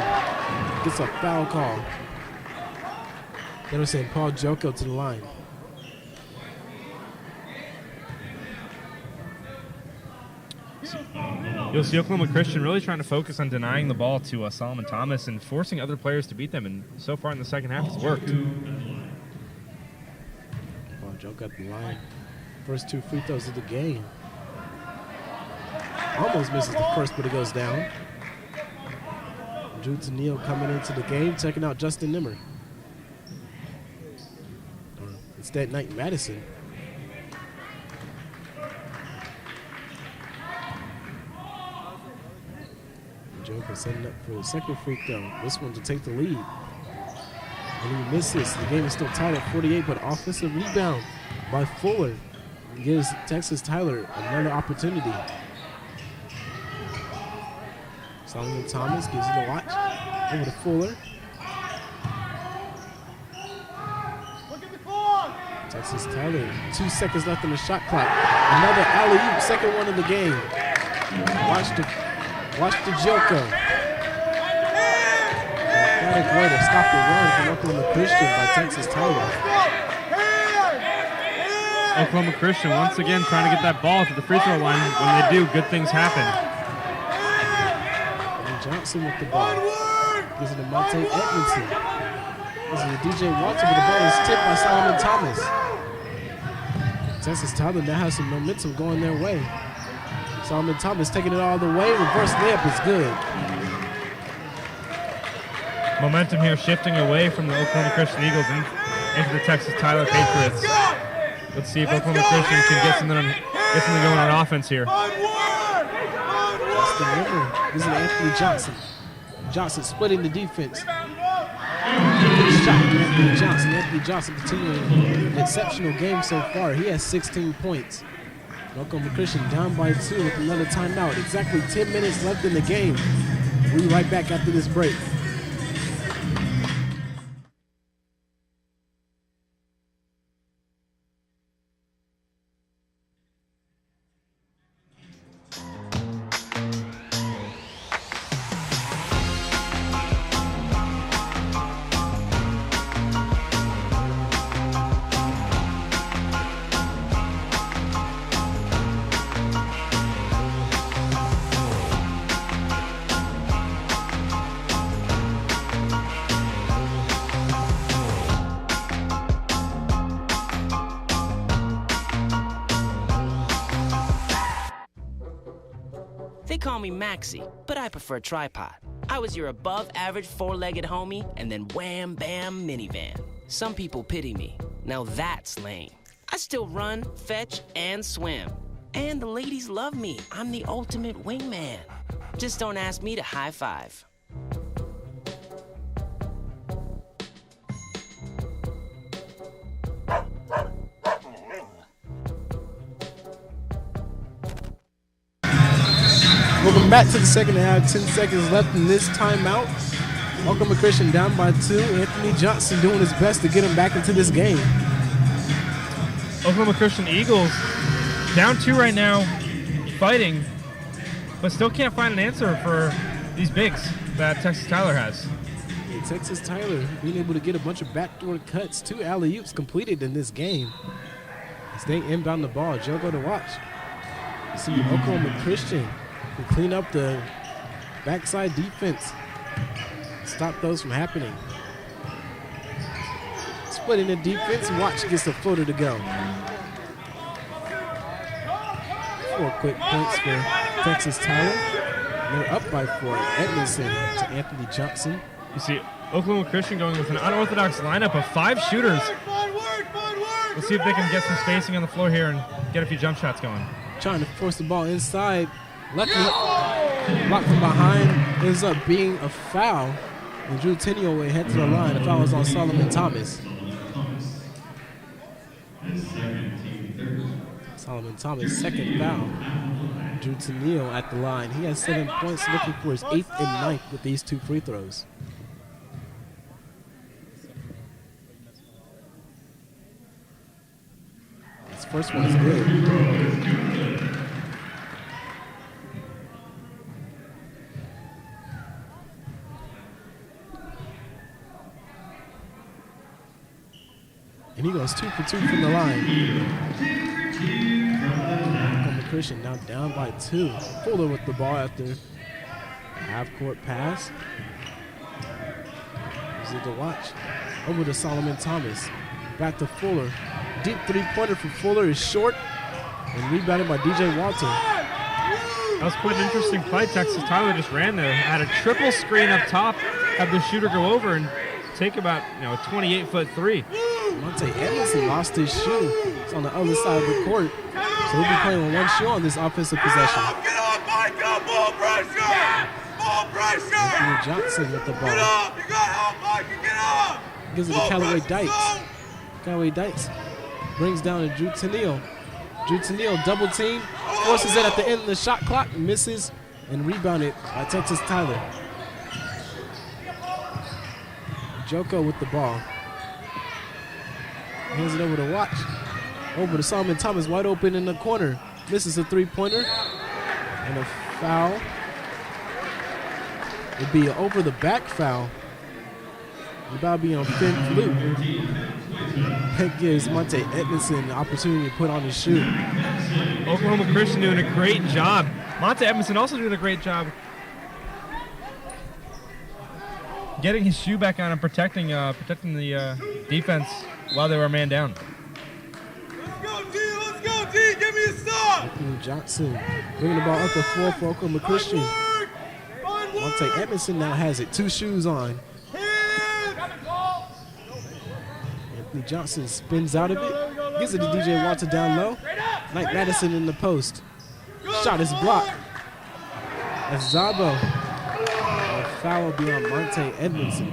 gets a foul call. Then we're saying Paul Joko to the line.
You'll see Oklahoma Christian really trying to focus on denying the ball to Solomon Thomas and forcing other players to beat them, and so far in the second half it's worked.
Joe got the line. First 2 free throws of the game. Almost misses the first, but it goes down. Drew Tennille coming into the game, checking out Justin Nimmer. Instead, Knight Madison. Joker setting up for the second free throw. This one to take the lead. And he misses. The game is still tied at 48, but offensive rebound by Fuller gives Texas Tyler another opportunity. Solomon Thomas gives it a watch over to Fuller. Texas Tyler, 2 seconds left on the shot clock. Another alley-oop, second one of the game. Watch the Joko. Athletic way to stop the run from Oklahoma Christian by Texas Tyler.
Oklahoma Christian once again trying to get that ball to the free throw line. When they do, good things happen.
And Johnson with the ball. Gives it to Monte Edmondson. This is a DJ Walton, but the ball is tipped by Solomon Thomas. Texas Tyler now has some momentum going their way. Solomon Thomas taking it all the way. Reverse layup is good.
Momentum here shifting away from the Oklahoma Christian Eagles into the Texas Tyler Patriots. Let's see if Oklahoma Christian can get something going on offense here.
Justin River. This is Anthony Johnson. Johnson splitting the defense. Good shot from Anthony Johnson. Anthony Johnson continuing an exceptional game so far. He has 16 points. Oklahoma Christian down by 2 with another timeout. Exactly 10 minutes left in the game. We'll be right back after this break.
They call me Maxie, but I prefer tripod. I was your above-average four-legged homie, and then wham, bam, minivan. Some people pity me. Now that's lame. I still run, fetch, and swim. And the ladies love me. I'm the ultimate wingman. Just don't ask me to high five.
Welcome back to the second half. 10 seconds left in this timeout. Oklahoma Christian down by 2. Anthony Johnson doing his best to get him back into this game.
Oklahoma Christian Eagles down 2 right now, fighting, but still can't find an answer for these bigs that Texas Tyler has.
And Texas Tyler being able to get a bunch of backdoor cuts, 2 alley-oops completed in this game. As they inbound the ball, Jogo to watch. You see Oklahoma Christian can clean up the backside defense, stop those from happening. Splitting the defense, Watch gets the floater to go. 4 quick points for Texas Tyler. They're up by 4. Edmondson to Anthony Johnson.
You see Oklahoma Christian going with an unorthodox lineup of 5 shooters. Let's see if they can get some spacing on the floor here and get a few jump shots going.
Trying to force the ball inside. Lucky block from behind ends up being a foul. And Drew Tennille will head to the line. The foul is on Solomon Thomas. Solomon Thomas, second foul. Drew Tennille at the line. He has 7 points, looking for his 8th and 9th with these 2 free throws. This first one is good. And he goes 2 for 2 from the line. Oklahoma Christian now down by 2. Fuller with the ball after a half-court pass. Easy to watch. Over to Solomon Thomas. Back to Fuller. Deep three-pointer for Fuller is short and rebounded by DJ Walter.
That was quite an interesting play. Texas Tyler just ran there, had a triple screen up top, had the shooter go over and take about a 28-foot three.
Monte Edmondson lost his shoe. It's on the other side of the court, so he'll be playing with one shoe on this offensive possession.
Get up, Micah! Ball pressure! Ball pressure!
Anthony Johnson with the ball.
Get up! You got help, Micah! Get up!
Gives it to Callaway Dykes. Callaway Dykes brings down to Drew Tennille. Drew Tennille double team, forces it at the end of the shot clock, misses, and rebounded by Texas Tyler. Joko with the ball. Hands it over to Watch. Over to Solomon Thomas, wide open in the corner. Misses a three-pointer. And a foul. It'd be an over-the-back foul. About to be on Finn Flute. That gives Monte Edmondson the opportunity to put on his shoe.
Oklahoma Christian doing a great job. Monte Edmondson also doing a great job getting his shoe back on and protecting the defense while they were man down.
Let's go, G! Let's go, G! Give me a stop!
Anthony Johnson bringing the ball up the floor for Oklahoma Christian. Monte Edmondson now has it. 2 shoes on. Anthony Johnson spins out of it. Gives it to DJ Walter down low. Knight Madison in the post. Shot is blocked. That's Zabo. A foul will be on Monte Edmondson.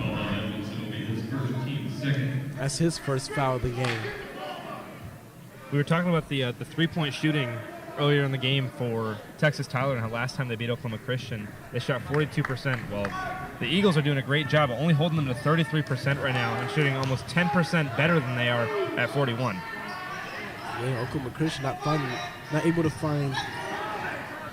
That's his first foul of the game.
We were talking about the three-point shooting earlier in the game for Texas Tyler, and how last time they beat Oklahoma Christian, they shot 42%. Well, the Eagles are doing a great job of only holding them to 33% right now and shooting almost 10% better than they are at 41.
Yeah, Oklahoma Christian not able to find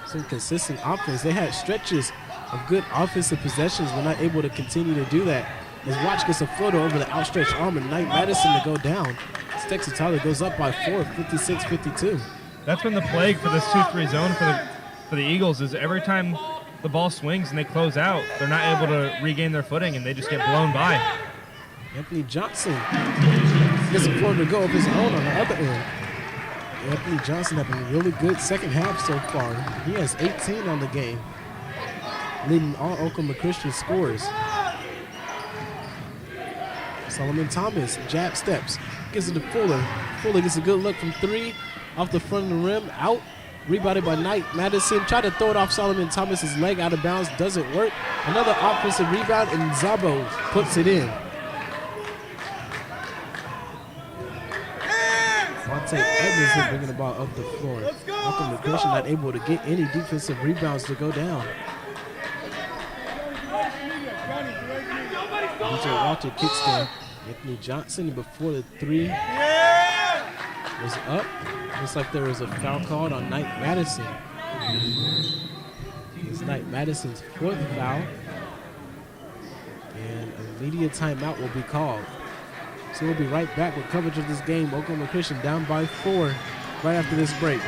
some consistent offense. They had stretches of good offensive possessions, but not able to continue to do that. As Watch gets a floater over the outstretched arm and Knight Madison to go down. As Texas Tyler goes up by 4, 56-52.
That's been the plague for this 2-3 zone for the Eagles, is every time the ball swings and they close out, they're not able to regain their footing and they just get blown by.
Anthony Johnson gets a floater to go up his own on the other end. Anthony Johnson having a really good second half so far. He has 18 on the game, leading all Oklahoma Christian scores. Solomon Thomas, jab steps, gives it to Fuller. Fuller gets a good look from 3, off the front of the rim, out. Rebounded by Knight Madison. Tried to throw it off Solomon Thomas's leg, out of bounds, doesn't work. Another offensive rebound, and Zabo puts it in. Monte Edmondson bringing the ball up the floor. Oklahoma Christian not able to get any defensive rebounds to go down. DJ Walter kicks to Anthony Johnson before the 3 was up. Looks like there was a foul called on Knight Madison. It's Knight Madison's 4th foul. And a media timeout will be called. So we'll be right back with coverage of this game. Oklahoma Christian down by 4 right after this break.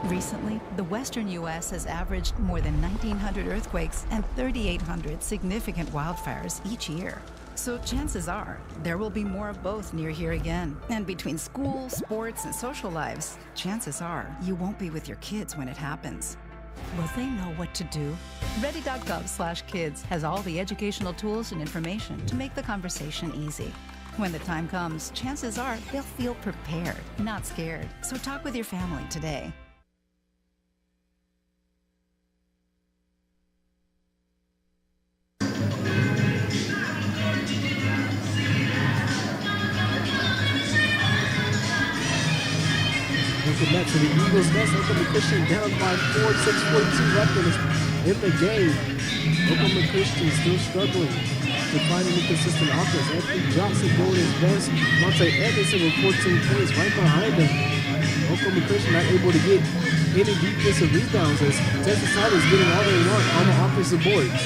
Recently, the western U.S. has averaged more than 1,900 earthquakes and 3,800 significant wildfires each year. So chances are there will be more of both near here again. And between school, sports, and social lives, chances are you won't be with your kids when it happens. Will they know what to do? Ready.gov/kids has all the educational tools and information to make the conversation easy. When the time comes, chances are they'll feel prepared, not scared. So talk with your family today.
Welcome back to the Eagles Nest. Oklahoma Christian down by 4, 6:42 left in the game. Oklahoma Christian still struggling to find any consistent offense. Anthony Johnson doing his best. Monte Edmondson with 14 points right behind him. Oklahoma Christian not able to get any defensive rebounds as Texas Tyler is getting all they want on the offensive boards.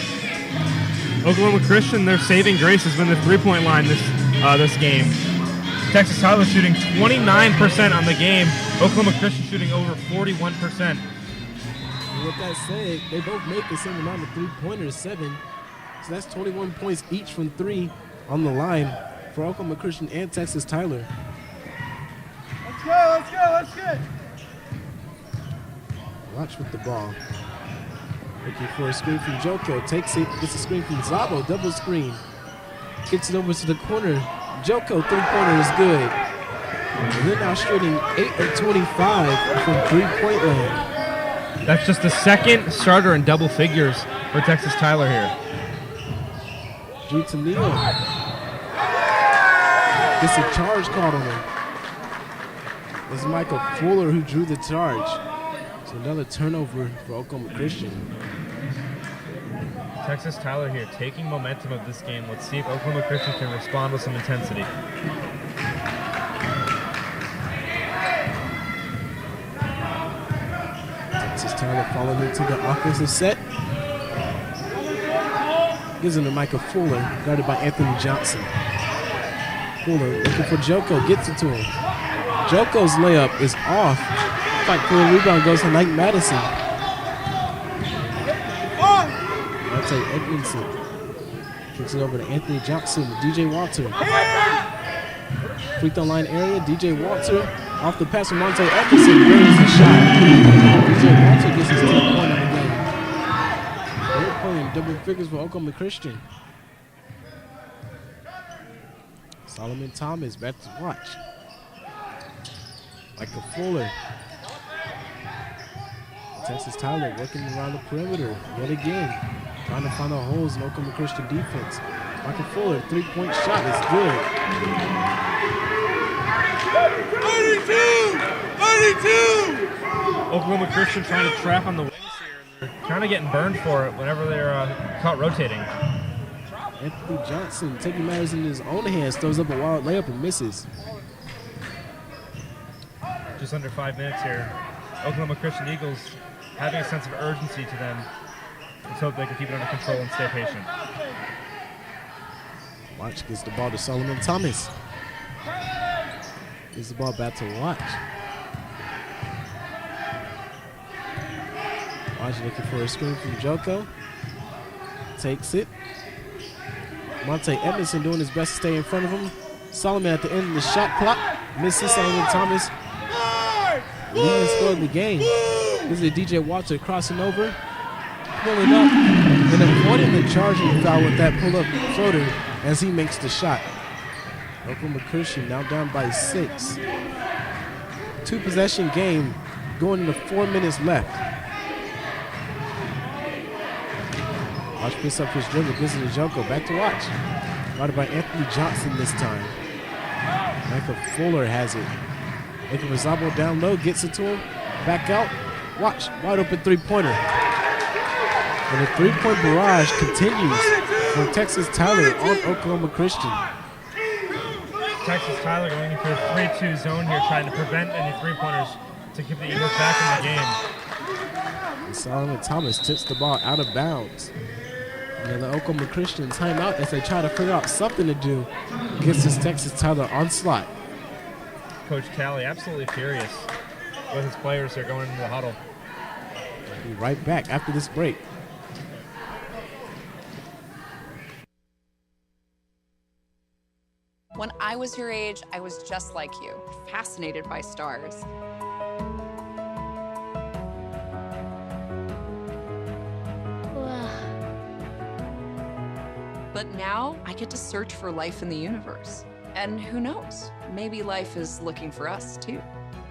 Oklahoma Christian, their saving grace has been the three-point line this game. Texas Tyler shooting 29% on the game. Oklahoma Christian shooting over 41%.
And with that said, they both make the same amount of three-pointers, 7. So that's 21 points each from 3 on the line for Oklahoma Christian and Texas Tyler.
Let's go, let's go, let's go.
Watch with the ball. Looking for a screen from Joko. Takes it, gets a screen from Zabo. Double screen. Gets it over to the corner. Joko, three-pointer is good. And they're now shooting 8 of 25 from three-point land.
That's just the second starter in double figures for Texas Tyler here.
Drew to Neal. Gets a charge called on him. It's Michael Fuller who drew the charge. So another turnover for Oklahoma Christian.
Texas Tyler here taking momentum of this game. Let's see if Oklahoma Christian can respond with some intensity.
Texas Tyler following into the offensive set. Gives it to Michael Fuller, guarded by Anthony Johnson. Fuller looking for Joko, gets it to him. Joko's layup is off. Fight for a rebound goes to Mike Madison. Monte Edmondson kicks it over to Anthony Johnson, DJ Walter. Free throw line area, DJ Walter off the pass from Monte Edmondson, brings the shot. DJ Walter gets his 10th point of the game. They're playing double figures for Oklahoma Christian. Solomon Thomas back to watch. Michael Fuller. Texas Tyler working around the perimeter yet again, trying to find the holes in Oklahoma Christian defense. Michael Fuller, three-point shot is good.
32!
Oklahoma Christian trying to trap on the wings here. They're kind of getting burned for it whenever they're caught rotating.
Anthony Johnson taking matters in his own hands, throws up a wild layup and misses.
Just under 5 minutes here. Oklahoma Christian Eagles having a sense of urgency to them. Let's hope they can keep it under control and stay patient.
Watch gets the ball to Solomon Thomas. Gives the ball back to Watch. Watch looking for a screen from Joko. Takes it. Monte Edmondson doing his best to stay in front of him. Solomon at the end of the shot clock. Misses Solomon Thomas. Leading score of the game. This is DJ Walter crossing over. Pulling up. And avoiding the charging foul with that pull-up floater as he makes the shot. Oklahoma Christian now down by 6. 2-possession game going into 4 minutes left. Watch picks up his dribble, gives it to Joko. Back to Watch. Guarded by Anthony Johnson this time. Michael Fuller has it. Looking for Zabo down low, gets it to him. Back out. Watch, wide open three-pointer. And the three-point barrage continues for Texas Tyler on Oklahoma Christian.
Texas Tyler going into a 3-2 zone here, trying to prevent any three-pointers to keep the Eagles back in the game.
And Solomon Thomas tips the ball out of bounds. And the Oklahoma Christian timeout as they try to figure out something to do against this Texas Tyler onslaught.
Coach Talley absolutely furious with his players here going into the huddle.
We'll be right back after this break.
When I was your age, I was just like you, fascinated by stars. But now I get to search for life in the universe. And who knows, maybe life is looking for us too.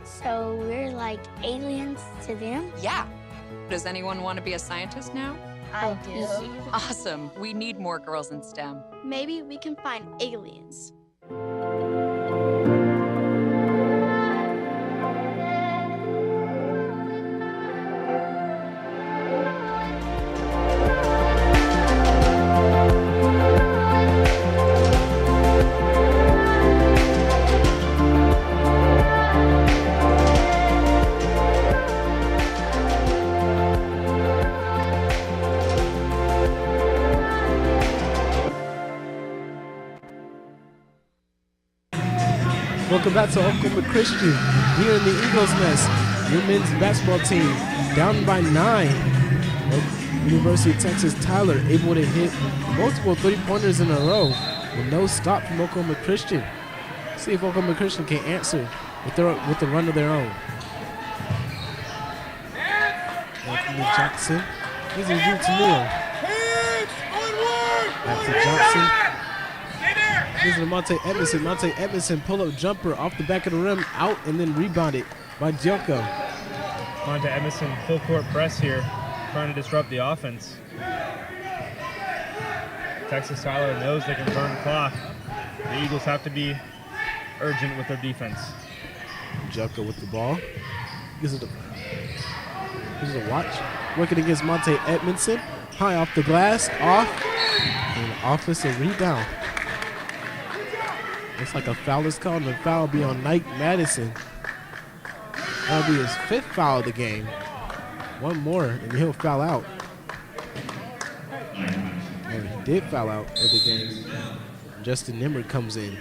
So we're like aliens to them?
Yeah. Does anyone want to be a scientist now?
I do.
Awesome. We need more girls in STEM.
Maybe we can find aliens.
Welcome back to Oklahoma Christian here in the Eagles Nest. Your men's basketball team down by 9. University of Texas Tyler able to hit multiple three-pointers in a row with no stop from Oklahoma Christian. See if Oklahoma Christian can answer with the run of their own. Anthony Johnson. He's in Drew Neal. Back to Johnson. Here's to Monte Edmondson. Monte Edmondson pull-up jumper off the back of the rim, out and then rebounded by Joko.
Monte Edmondson full court press here, trying to disrupt the offense. Texas Tyler knows they can burn the clock. The Eagles have to be urgent with their defense.
Joko with the ball. This is a watch. Working against Monte Edmondson. High off the glass, off, and offensive rebound. Looks like a foul is called, and the foul will be on Nike Madison. That'll be his 5th foul of the game. One more, and he'll foul out. And he did foul out of the game. Justin Nimmer comes in.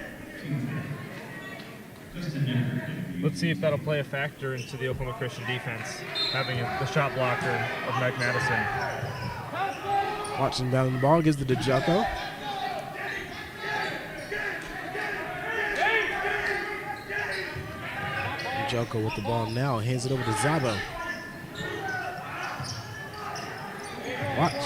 Let's see if that'll play a factor into the Oklahoma Christian defense, having the shot blocker of Mike Madison.
Watching down the ball, gives it to Jocko. Jocko with the ball now, hands it over to Zabo. Watch.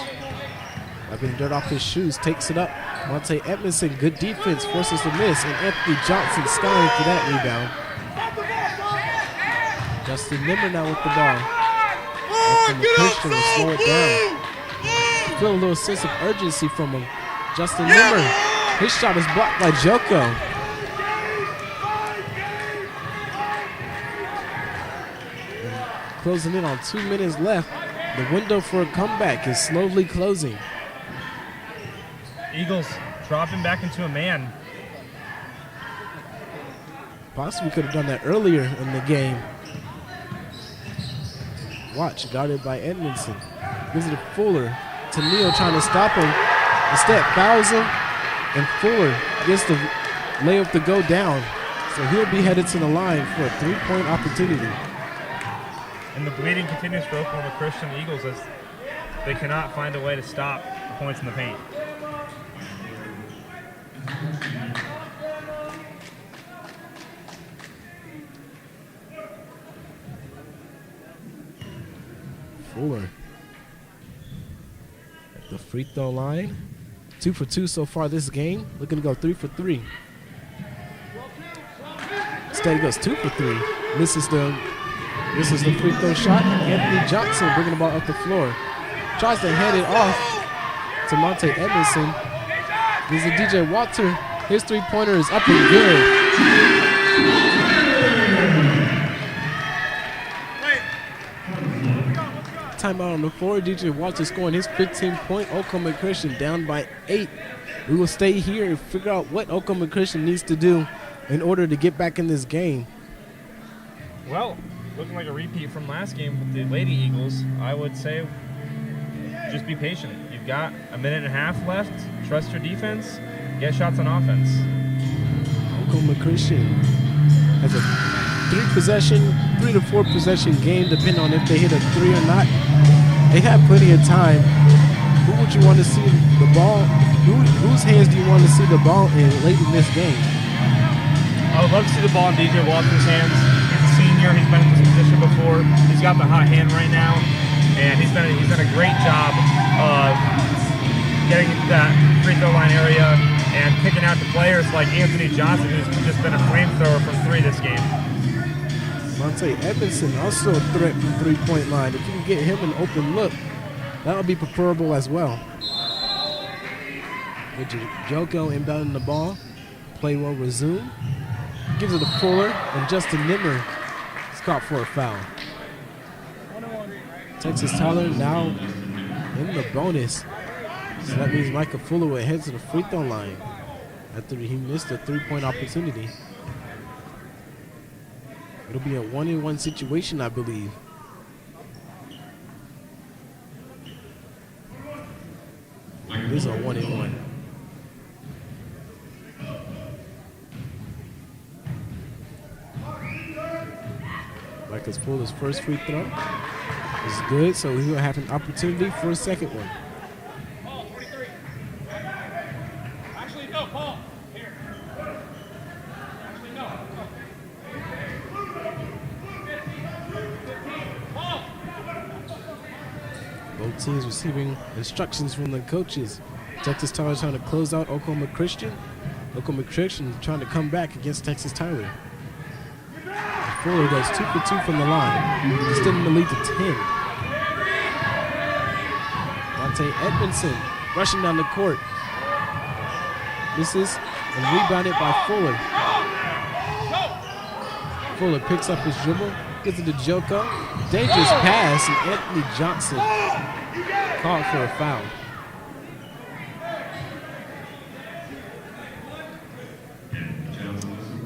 Wiping dirt off his shoes, takes it up. Monte Edmondson, good defense, forces the miss, and Anthony Johnson skying for that rebound. Justin Nimmer now with the ball. Oklahoma Christian will slow it down. Feel a little sense of urgency from him. Justin Nimmer, his shot is blocked by Joko. Closing in on 2 minutes left. The window for a comeback is slowly closing.
Eagles dropping back into a man.
Possibly could have done that earlier in the game. Watch, guarded by Edmondson. Gives it to Fuller. To Neal trying to stop him. Instead fouls him, and Fuller gets the layup to go down. So he'll be headed to the line for a 3-point opportunity.
And the bleeding continues for Oklahoma Christian Eagles as they cannot find a way to stop the points in the paint.
Fuller at the free throw line. 2 for 2 so far this game. Looking to go 3 for 3. Instead he goes 2 for 3. Misses the free throw shot. Anthony Johnson bringing the ball up the floor. Tries to head it off to Monte Edmondson. This is DJ Walter. His 3-pointer is up and good. Timeout on the floor. DJ Walter scoring his 15-point. Oklahoma Christian down by 8. We will stay here and figure out what Oklahoma Christian needs to do in order to get back in this game.
Well, looking like a repeat from last game with the Lady Eagles, I would say just be patient. You've got a minute and a half left. Trust your defense. Get shots on offense.
Oklahoma Christian has a 3 to 4 possession game, depending on if they hit a 3 or not. They have plenty of time. Who would you want to see the ball? Whose hands do you want to see the ball in late in this game?
I would love to see the ball in DJ Walter's hands. He's a senior. He's been in this position before. He's got the hot hand right now, and he's done a great job of getting into that free throw line area and picking out the players like Anthony Johnson, who's just been a flamethrower from 3 this game.
Monte Edmondson also a threat from 3-point line. If you can get him an open look, that would be preferable as well. Joko inbounding the ball. Play will resume. Gives it to Fuller, and Justin Nimmer is caught for a foul. Texas Tyler now in the bonus. So that means Micah Fuller will head to the free throw line after he missed a 3-point opportunity. It'll be a 1-on-1 situation, I believe. It is a 1-on-1. because Fuller's first free throw is good, so he will have an opportunity for a second one.
Paul, 23. Actually, no, Paul. Here. Actually, no. Paul.
Both teams receiving instructions from the coaches. Texas Tyler trying to close out Oklahoma Christian. Oklahoma Christian trying to come back against Texas Tyler. And Fuller goes 2 for 2 from the line, extending the lead to 10. Monte Edmondson rushing down the court. Misses and rebounded by Fuller. Fuller picks up his dribble, gets it to Joko. Dangerous pass, and Anthony Johnson called for a foul.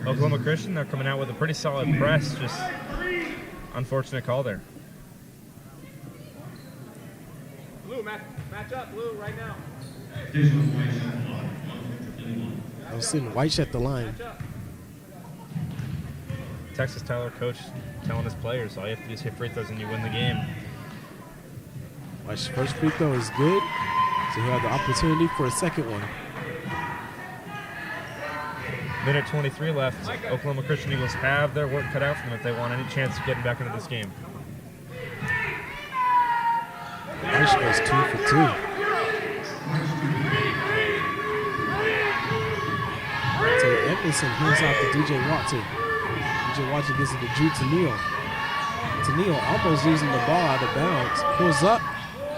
Oklahoma Christian, they're coming out with a pretty solid press, just unfortunate call there.
Blue, match up, Blue, right now.
I was seeing White at the line.
Texas Tyler coach telling his players, all you have to do is hit free throws and you win the game.
White's first free throw is good, so he'll have the opportunity for a second one.
Minute 23 left. Oklahoma Christian Eagles have their work cut out for them if they want any chance of getting back into this game.
White goes 2 for 2. So Edmondson hands off to DJ Walter. DJ Walter gives it to Drew Tennille. Tennille almost losing the ball out of bounds. Pulls up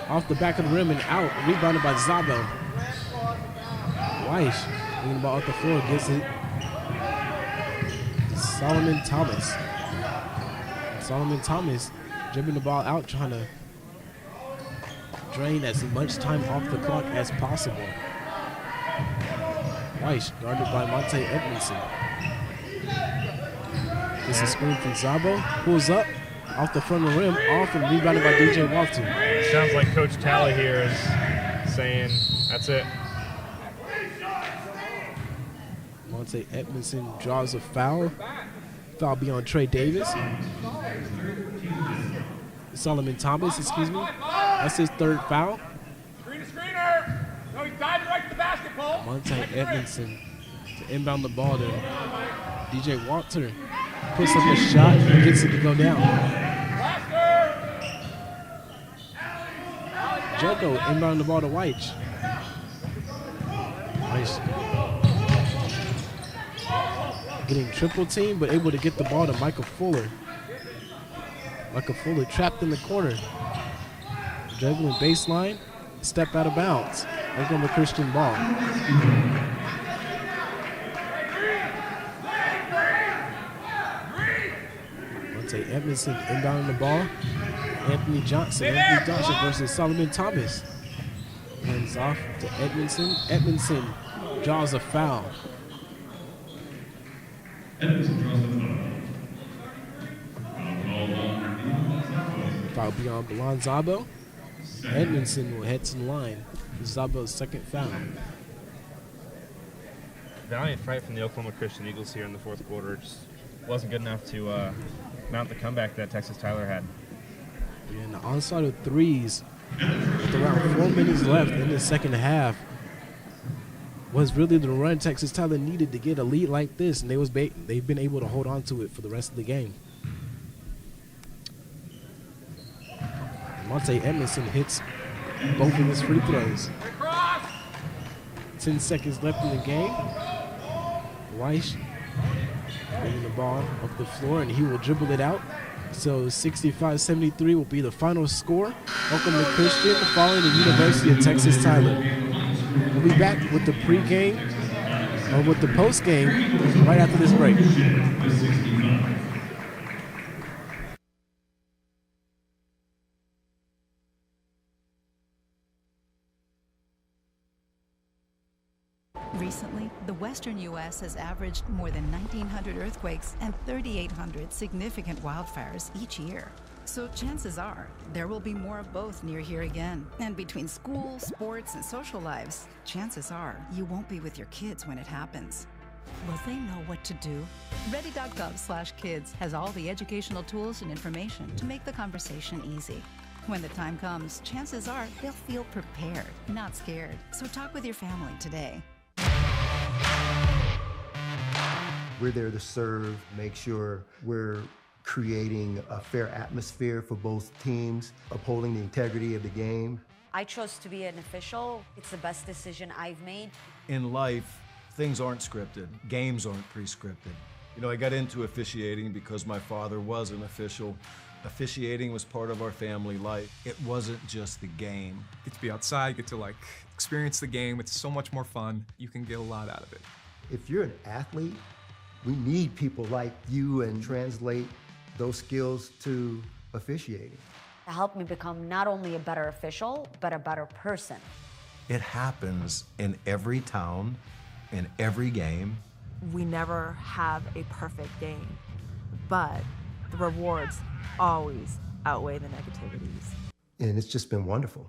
off the back of the rim and out. Rebounded by Zabo. Weiss bringing the ball off the floor. Gets it. Solomon Thomas. Solomon Thomas dribbling the ball out, trying to drain as much time off the clock as possible. Weiss guarded by Monte Edmondson. This is screen from Zabo. Pulls up off the front of the rim, off and rebounded by DJ Walton.
It sounds like Coach Talley here is saying, that's it.
Monte Edmondson draws a foul. Foul be on Trey Davis. Solomon Thomas, excuse me. That's his third foul.
Screener! No, he's diving right to the basketball.
Monte Edmondson to inbound the ball there. DJ Walter puts up a shot and gets it to go down. Joko inbound the ball to White. Nice. Getting triple team, but able to get the ball to Michael Fuller. Michael Fuller trapped in the corner. Dribbling baseline, step out of bounds. Oklahoma Christian ball. Monte Edmondson inbounding the ball. Anthony Johnson versus Solomon Thomas. Hands off to Edmondson. Edmondson draws a foul. Foul beyond Belon Zabo. Edmondson will head to the line. Zabo's second foul.
Valiant fight from the Oklahoma Christian Eagles here in the fourth quarter. Just wasn't good enough to mount the comeback that Texas Tyler had.
And the onside of threes with around 4 minutes left in the second half was really the run Texas Tyler needed to get a lead like this, and they've been able to hold on to it for the rest of the game. Monte Edmondson hits both of his free throws. 10 seconds left in the game. Weiss bringing the ball up the floor, and he will dribble it out. So 65-73 will be the final score. Oklahoma Christian following the University of Texas Tyler. We'll be back with the pregame or with the postgame right after this break.
Recently, the western U.S. has averaged more than 1,900 earthquakes and 3,800 significant wildfires each year. So chances are there will be more of both near here again. And between school, sports, and social lives, chances are you won't be with your kids when it happens. Will they know what to do? Ready.gov/kids has all the educational tools and information to make the conversation easy. When the time comes, chances are they'll feel prepared, not scared. So talk with your family today.
We're there to serve, make sure we're creating a fair atmosphere for both teams, upholding the integrity of the game.
I chose to be an official. It's the best decision I've made.
In life, things aren't scripted. Games aren't pre-scripted. You know, I got into officiating because my father was an official. Officiating was part of our family life. It wasn't just the game.
Get to be outside, get to like experience the game. It's so much more fun. You can get a lot out of it.
If you're an athlete, we need people like you and translate those skills to officiating.
To help me become not only a better official, but a better person.
It happens in every town, in every game.
We never have a perfect game, but the rewards always outweigh the negativities.
And it's just been wonderful.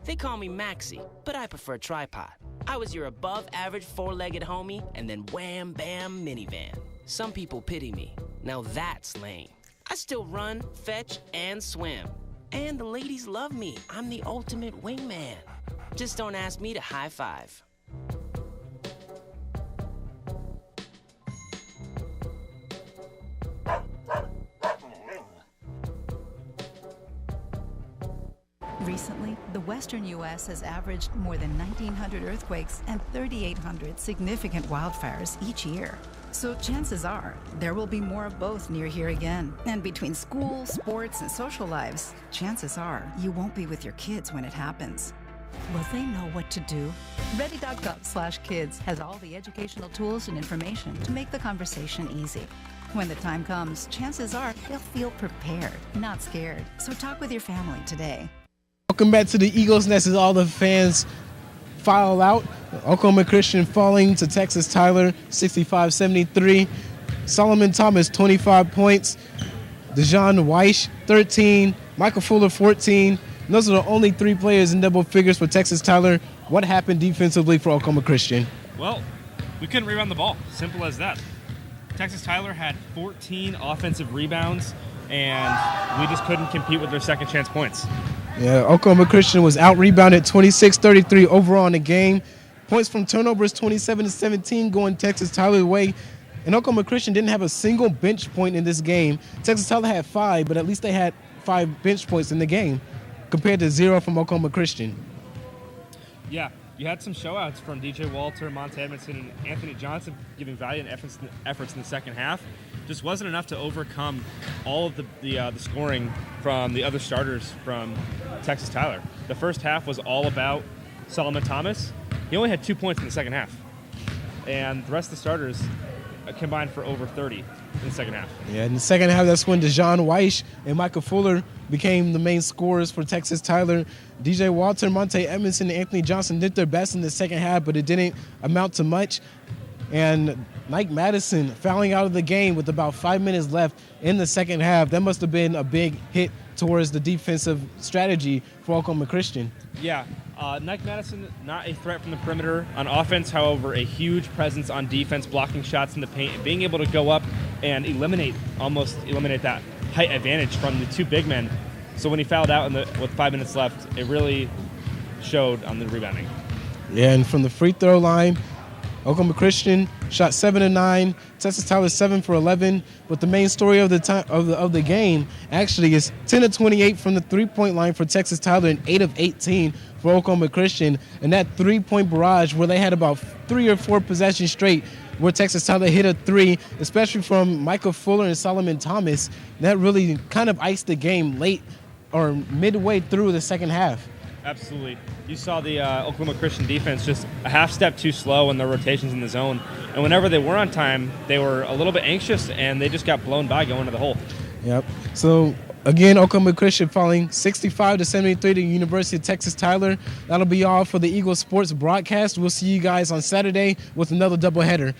They call me Maxie, but I prefer tripod. I was your above-average four-legged homie, and then wham, bam, minivan. Some people pity me. Now that's lame. I still run, fetch, and swim. And the ladies love me. I'm the ultimate wingman. Just don't ask me to high five.
Recently, the western U.S. has averaged more than 1,900 earthquakes and 3,800 significant wildfires each year. So chances are there will be more of both near here again. And between school, sports, and social lives, chances are you won't be with your kids when it happens. Will they know what to do? Ready.gov/kids has all the educational tools and information to make the conversation easy. When the time comes, chances are they'll feel prepared, not scared. So talk with your family today.
Welcome back to the Eagles Nest as all the fans file out. Oklahoma Christian falling to Texas Tyler 65-73. Solomon Thomas 25 points. Dejan Weish 13. Michael Fuller 14. And those are the only three players in double figures for Texas Tyler. What happened defensively for Oklahoma Christian?
Well, we couldn't rebound the ball. Simple as that. Texas Tyler had 14 offensive rebounds, and we just couldn't compete with their second chance points.
Yeah, Oklahoma Christian was out-rebounded 26-33 overall in the game. Points from turnovers 27-17 going Texas Tyler's way. And Oklahoma Christian didn't have a single bench point in this game. Texas Tyler had 5, but at least they had 5 bench points in the game compared to 0 from Oklahoma Christian.
Yeah, you had some showouts from DJ Walter, Monte Edmondson, and Anthony Johnson giving valiant efforts in the second half. Just wasn't enough to overcome all of the scoring from the other starters from Texas Tyler. The first half was all about Solomon Thomas. He only had 2 points in the second half. And the rest of the starters combined for over 30 in the second half.
Yeah, in the second half, that's when Dejan Weish and Michael Fuller became the main scorers for Texas Tyler. DJ Walter, Monte Edmondson, and Anthony Johnson did their best in the second half, but it didn't amount to much. And Mike Madison fouling out of the game with about 5 minutes left in the second half. That must have been a big hit towards the defensive strategy for Oklahoma Christian.
Yeah, Mike Madison, not a threat from the perimeter. On offense, however, a huge presence on defense, blocking shots in the paint, and being able to go up and almost eliminate that height advantage from the two big men. So when he fouled out with 5 minutes left, it really showed on the rebounding.
Yeah, and from the free throw line, Oklahoma Christian shot 7 of 9. Texas Tyler 7 for 11. But the main story of the game actually is 10 of 28 from the three-point line for Texas Tyler and 8 of 18 for Oklahoma Christian. And that three-point barrage where they had about 3 or 4 possessions straight where Texas Tyler hit a 3, especially from Michael Fuller and Solomon Thomas, that really kind of iced the game late or midway through the second half.
Absolutely. You saw the Oklahoma Christian defense just a half step too slow in their rotations in the zone. And whenever they were on time, they were a little bit anxious, and they just got blown by going to the hole.
Yep. So, again, Oklahoma Christian falling 65-73 to University of Texas Tyler. That'll be all for the Eagle Sports broadcast. We'll see you guys on Saturday with another doubleheader.